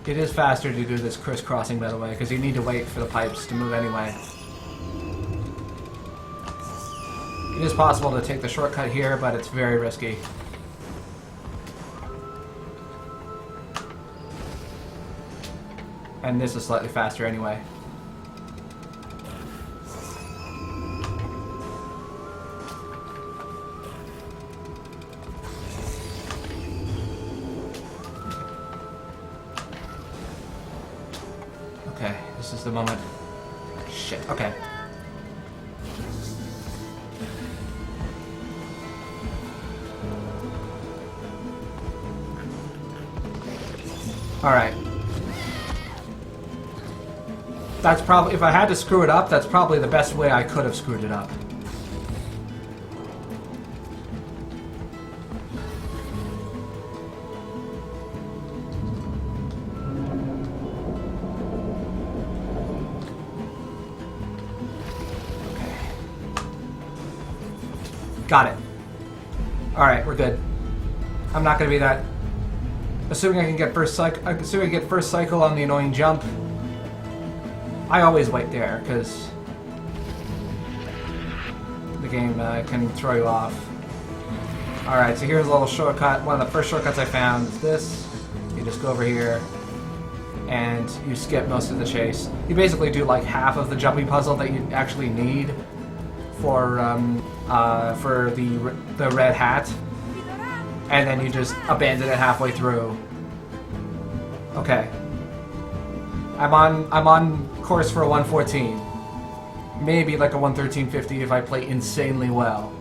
It is faster to do this crisscrossing, by the way, because you need to wait for the pipes to move anyway. It is possible to take the shortcut here, but it's very risky. And this is slightly faster anyway. Okay, this is the moment. Shit, okay. Alright. That's probably, if I had to screw it up, that's probably the best way I could have screwed it up. Got it. Alright, we're good. I'm not gonna be that. Assuming I can get first cycle on the annoying jump. I always wait there, because the game can throw you off. Alright, so here's a little shortcut. One of the first shortcuts I found is this. You just go over here, and you skip most of the chase. You basically do like half of the jumping puzzle that you actually need for the red hat, and then you just abandon it halfway through. Okay. I'm on course for a 114. Maybe like a 113.50 if I play insanely well.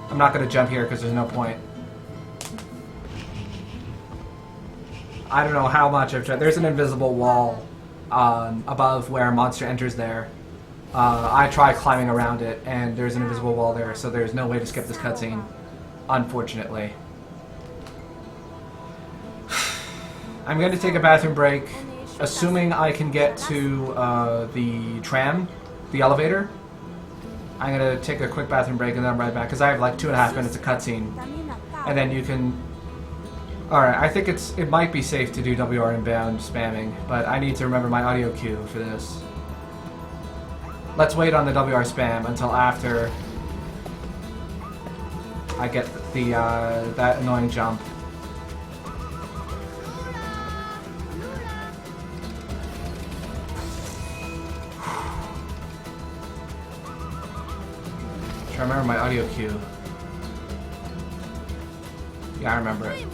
I'm not gonna jump here because there's no point. I don't know how much I've tried. There's an invisible wall above where a monster enters there. I tried climbing around it, and there's an invisible wall there, so there's no way to skip this cutscene, unfortunately. I'm going to take a bathroom break, assuming I can get to the tram, the elevator. I'm going to take a quick bathroom break and then I'm right back, because I have like 2.5 minutes of cutscene. And then you can... Alright, I think it might be safe to do WR inbound spamming, but I need to remember my audio cue for this. Let's wait on the WR spam until after I get the that annoying jump. Trying to remember my audio cue. Yeah, I remember it.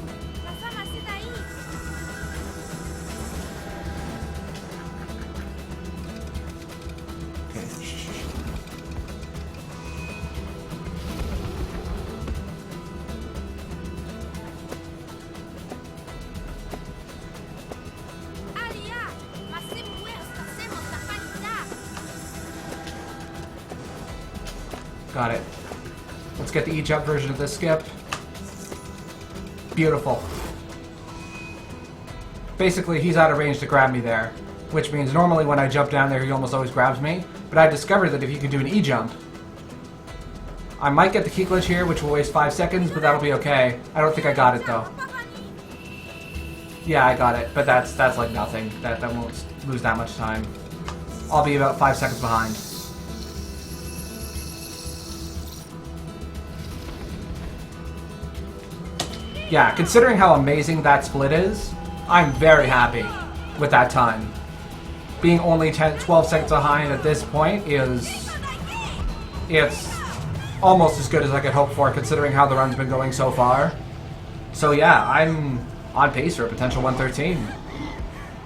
Got it. Let's get the E-jump version of this skip. Beautiful. Basically, he's out of range to grab me there, which means normally when I jump down there, he almost always grabs me. But I discovered that if you can do an E-jump, I might get the key glitch here, which will waste 5 seconds, but that'll be okay. I don't think I got it, though. Yeah, I got it, but that's like nothing. That won't lose that much time. I'll be about 5 seconds behind. Yeah, considering how amazing that split is, I'm very happy with that time. Being only 12 seconds behind at this point it's almost as good as I could hope for, considering how the run's been going so far. So yeah, I'm on pace for a potential 113.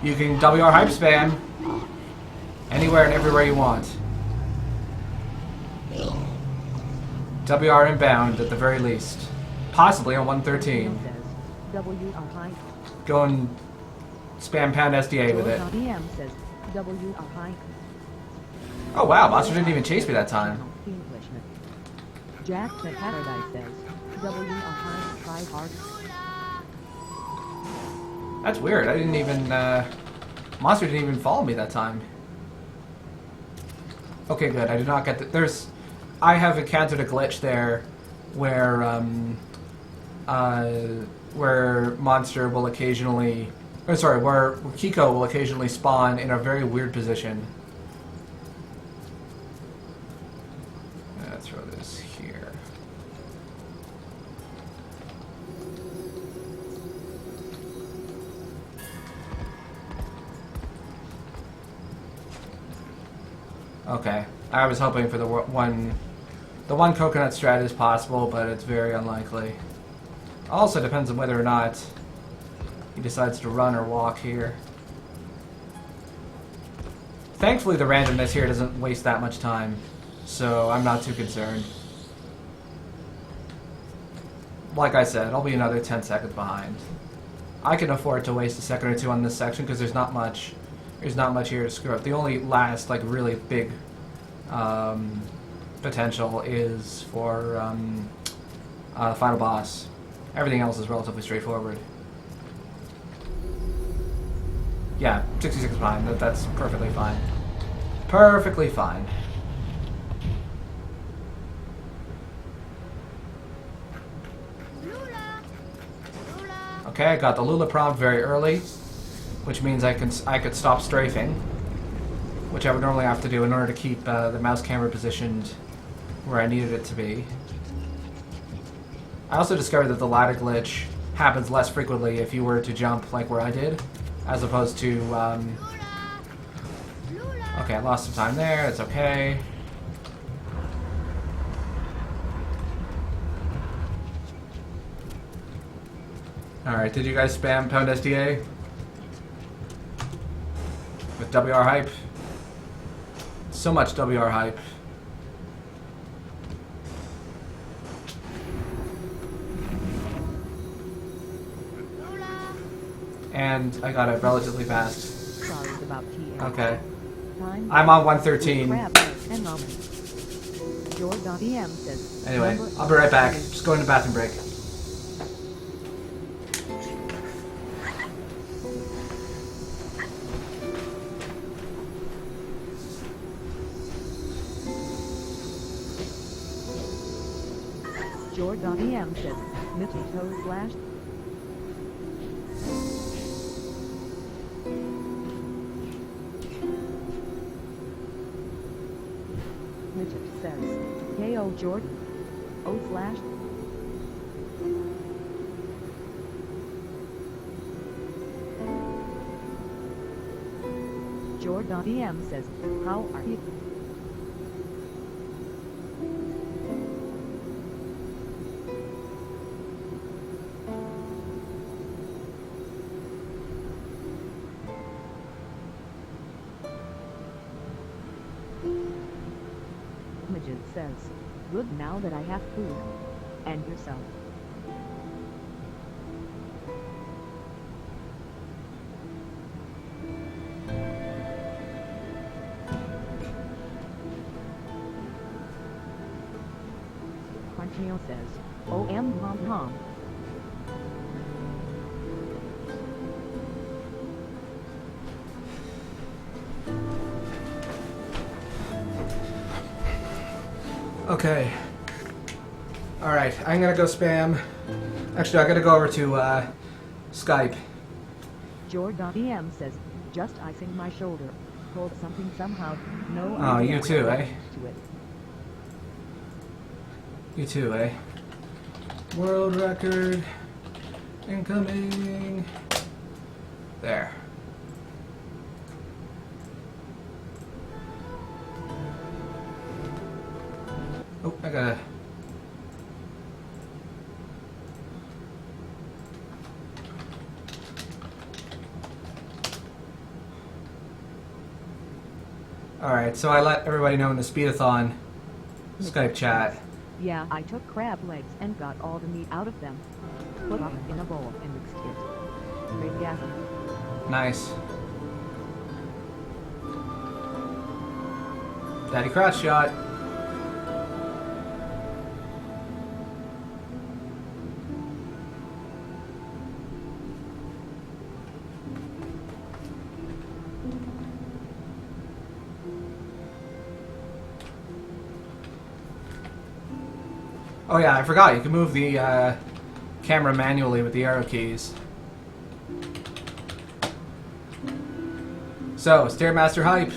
You can WR hype spam anywhere and everywhere you want. WR inbound at the very least. Possibly on 113. Go and spam pound SDA with it. Oh wow, monster didn't even chase me that time. Jack to Paradise says, try hard. That's weird. I didn't even, monster didn't even follow me that time. Okay, good. I did not get the, I have encountered a glitch there where monster will occasionally, where Kiko will occasionally spawn in a very weird position. Throw this here. Okay, I was hoping for the one coconut strat is possible, but it's very unlikely. Also depends on whether or not he decides to run or walk here. Thankfully the randomness here doesn't waste that much time, so I'm not too concerned. Like I said, I'll be another 10 seconds behind. I can afford to waste a second or two on this section because there's not much here to screw up. The only last like really big potential is for the final boss. Everything else is relatively straightforward. Yeah, 66 behind. That's perfectly fine. Perfectly fine. Okay, I got the Lula prompt very early, which means I could stop strafing, which I would normally have to do in order to keep the mouse camera positioned where I needed it to be. I also discovered that the ladder glitch happens less frequently if you were to jump like where I did, as opposed to, okay, Okay, I lost some time there. It's okay. Alright, did you guys spam pound SDA? With WR hype? So much WR hype. And I got it relatively fast. Sorry about TA. Okay. Time I'm on 113. crab and ramen. George.em says. Anyway, number I'll be right back. is Just going to bathroom break. George.em says. Mitchy toe slash. Midget says, KO Jordan. O slash. Jordan says, how are you? Midget says, good now that I have food. And yourself. Crunchneo says, OM pom pom. Okay. Alright, I'm gonna go spam. Actually, I gotta go over to Skype. Jordan says, just icing my shoulder. Pulled something somehow. No Oh, idea you too, what eh? to it. You too, eh? World record. Incoming. There. Oh, I gotta... Alright, so I let everybody know in the speedathon Skype chat. Yeah, I took crab legs and got all the meat out of them. Put them in a bowl and mixed it. Great gas. Nice. Daddy crotch shot. Oh yeah, I forgot. You can move the camera manually with the arrow keys. So, Stairmaster hype.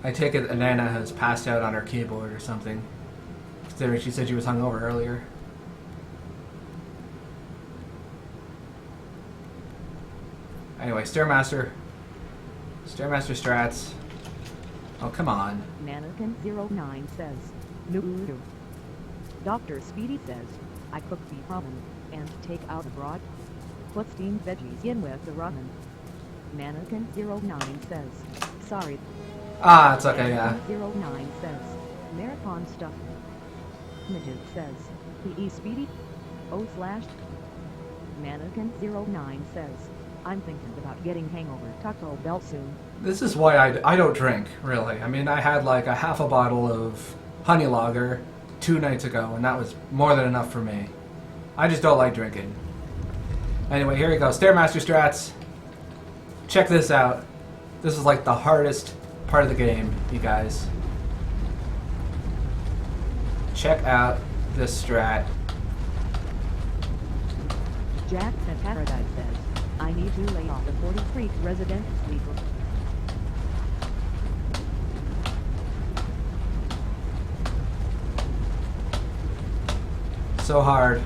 I take it Anana has passed out on her keyboard or something. Considering she said she was hungover earlier. Anyway, Stairmaster. Stairmaster strats. Oh, come on. Mannequin09 says, Nuru. Dr. Speedy says, I cook beef ramen, and take out the broth. Put steamed veggies in with the ramen. Mannequin09 says, sorry. Ah, it's okay, yeah. Mannequin09 says, marathon stuff. Midget says, PE Speedy? O slash. Mannequin09 says, I'm thinking about getting hangover Taco Bell soon. This is why I don't drink, really. I mean, I had like a half a bottle of honey lager 2 nights ago, and that was more than enough for me. I just don't like drinking. Anyway, here we go. Stairmaster strats. Check this out. This is like the hardest part of the game, you guys. Check out this strat. Jack at Paradise says, I need to lay off the 40 Creek resident sleeper. So hard.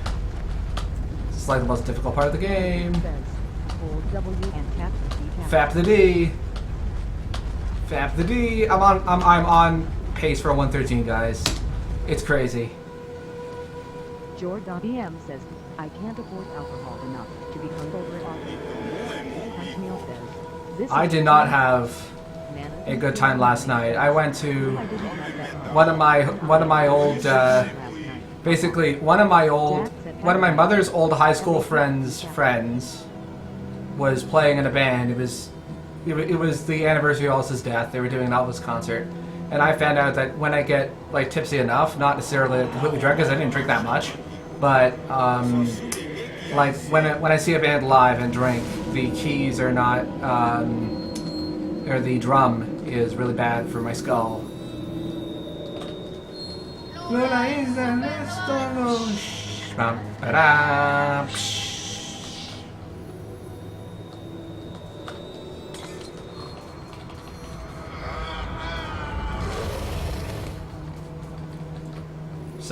It's like the most difficult part of the game. Says, hold W and tap the D-pad. Fap the D. Fap the D. I'm on pace for a 113, guys. It's crazy. Jordan BM says, I can't afford alcohol enough to be hungover often. Hunt Meal says, this I is did not fun. have Manna a good time last night. I went to I didn't have that much. one of my old Last night. basically one of my mother's old high school friends was playing in a band. It was the anniversary of Elvis's death. They were doing an Elvis concert, and I found out that when I get like tipsy enough, not necessarily completely drunk because I didn't drink that much, but like when I see a band live and drink, the keys are not or the drum is really bad for my skull. So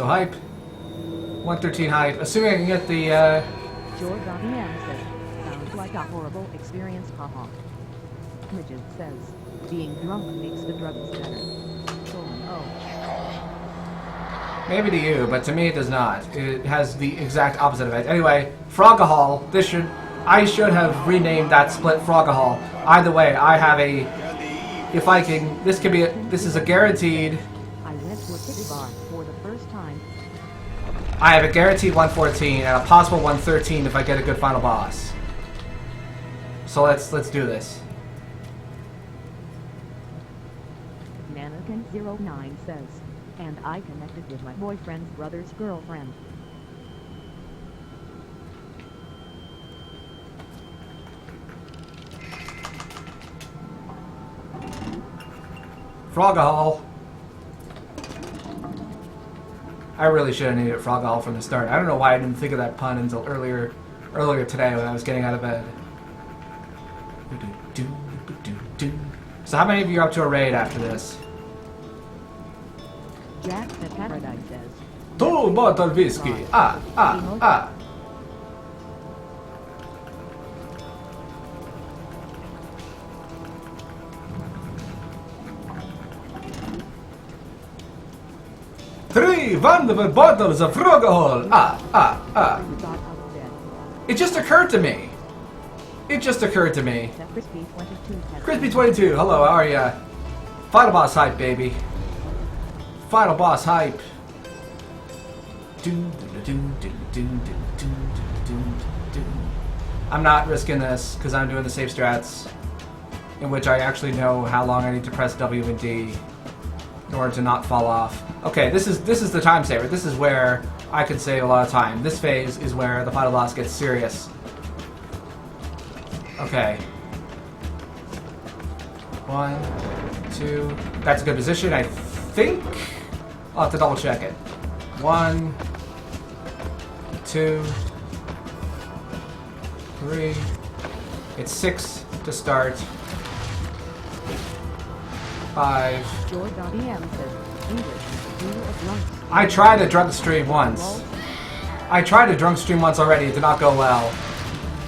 hype. 113 hype. Assuming I can get the Jordan BM says, sounds like a horrible experience, haha. Midget says, being drunk makes the drugs better. Oh. maybe to you, but to me it does not. It has the exact opposite effect. Anyway, Frogahol. I should have renamed that split Frogahol. Either way, I have a. If I can, this is a guaranteed. I went to a kitty bar for the first time. I have a guaranteed 114 and a possible 113 if I get a good final boss. So let's do this. Mannequin09 says, and I connected with my boyfriend's brother's girlfriend. Frogahol. I really should have named it Frogahol from the start. I don't know why I didn't think of that pun until earlier today when I was getting out of bed. So how many of you are up to a raid after this? Jack the Paradise says, 2 bottle whiskey. Ah. 3 wonderful bottles of Frogahol. Ah. got out of bed. It just occurred to me. Crispy22, hello, how are ya? Final boss hype, baby. Final boss hype. I'm not risking this because I'm doing the safe strats, in which I actually know how long I need to press W and D in order to not fall off. Okay, this is the time saver. This is where I could save a lot of time. This phase is where the final boss gets serious. Okay. 1, 2. That's a good position, I think. I'll have to double check it. 1, 2, 3. It's 6 to start. 5. I tried a drunk stream once. Already. It did not go well.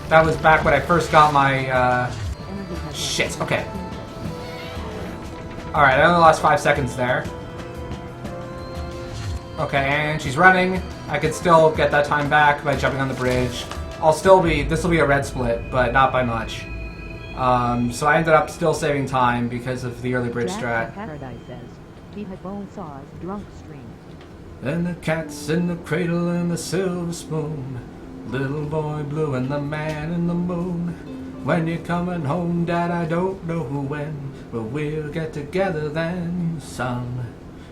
That was back when I first got my, shit. Okay. Alright, I only lost 5 seconds there. Okay, and she's running. I could still get that time back by jumping on the bridge. This will be a red split, but not by much. So I ended up still saving time because of the early bridge strat. Paradise says, he had bone saws drunk stream. And the cat's in the cradle and the silver spoon. Little boy blue and the man in the moon. When you're coming home, Dad, I don't know when, but we'll get together then, son.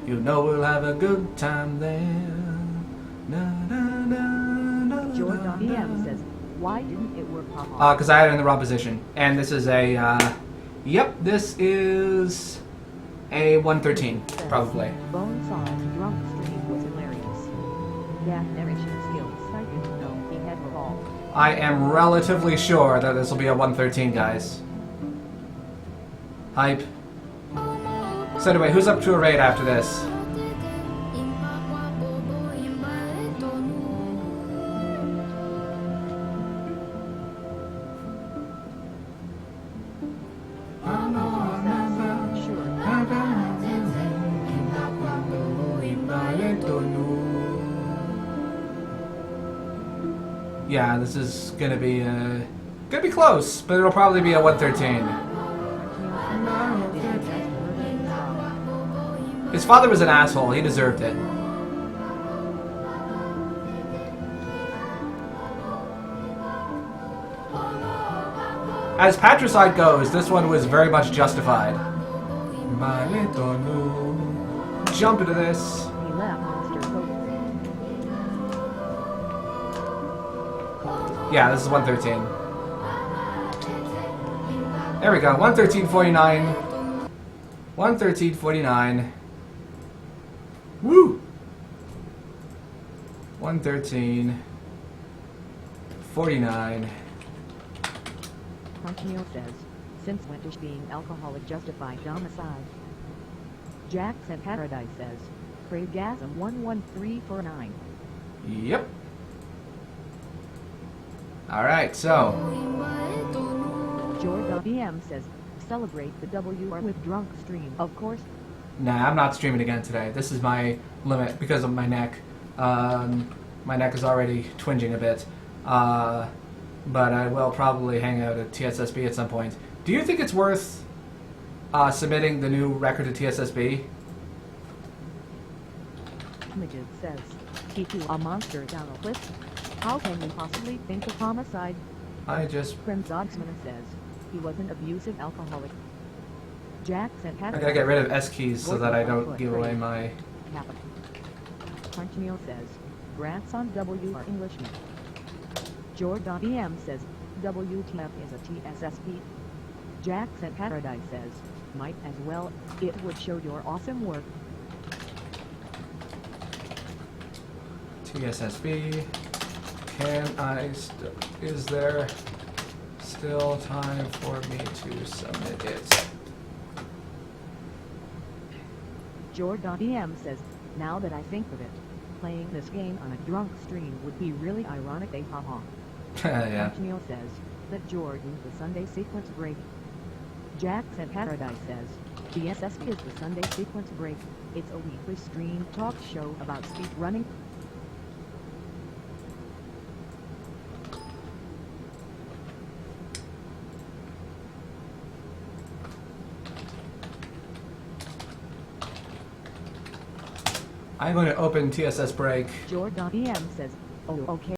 You know we'll have a good time then. Na, na, na, na, Jordan na, BM na. says, why didn't it work? Haha. Because I had it in the wrong position. And this is a, yep, this is a 113, probably. Bone saws drunk stream was hilarious. Yeah, narration skills. I didn't know he had her all. I am relatively sure that this will be a 113, guys. Hype. So anyway, who's up to a raid after this? Yeah, this is gonna be close, but it'll probably be a 113. His father was an asshole. He deserved it. As patricide goes, this one was very much justified. Jump into this. He left Mr. Cook. Yeah, this is 113. There we go. 113.49. 113.49. Woo! 113.49. Punchmeal says, since Wintish being alcoholic justified homicide. Jackson Paradise says, Craigasm 11349. Yep. Alright, so. George.bm says, celebrate the WR with drunk stream. Of course. Nah, I'm not streaming again today. This is my limit because of my neck. My neck is already twinging a bit. But I will probably hang out at TSSB at some point. Do you think it's worth submitting the new record to TSSB? Images says, he threw a monster down a cliff. How can you possibly think of homicide? I just... Crimsogsman says, he was an abusive alcoholic. Jackson I gotta get rid of S keys so that I don't give away my... Capital. Punchmeal says, grandson WR Englishman. George.em says, WTF is a TSSP. Jackson Paradise says, might as well, it would show your awesome work. TSSB. Can I is there still time for me to submit it? George.em says, now that I think of it, playing this game on a drunk stream would be really ironic, haha. Yeah. Punchmeal says, that George is the Sunday sequence break. Jackson Paradise says, TSSP is the Sunday sequence break. It's a weekly stream talk show about speed running. I'm going to open TSS break. George.em says, oh okay.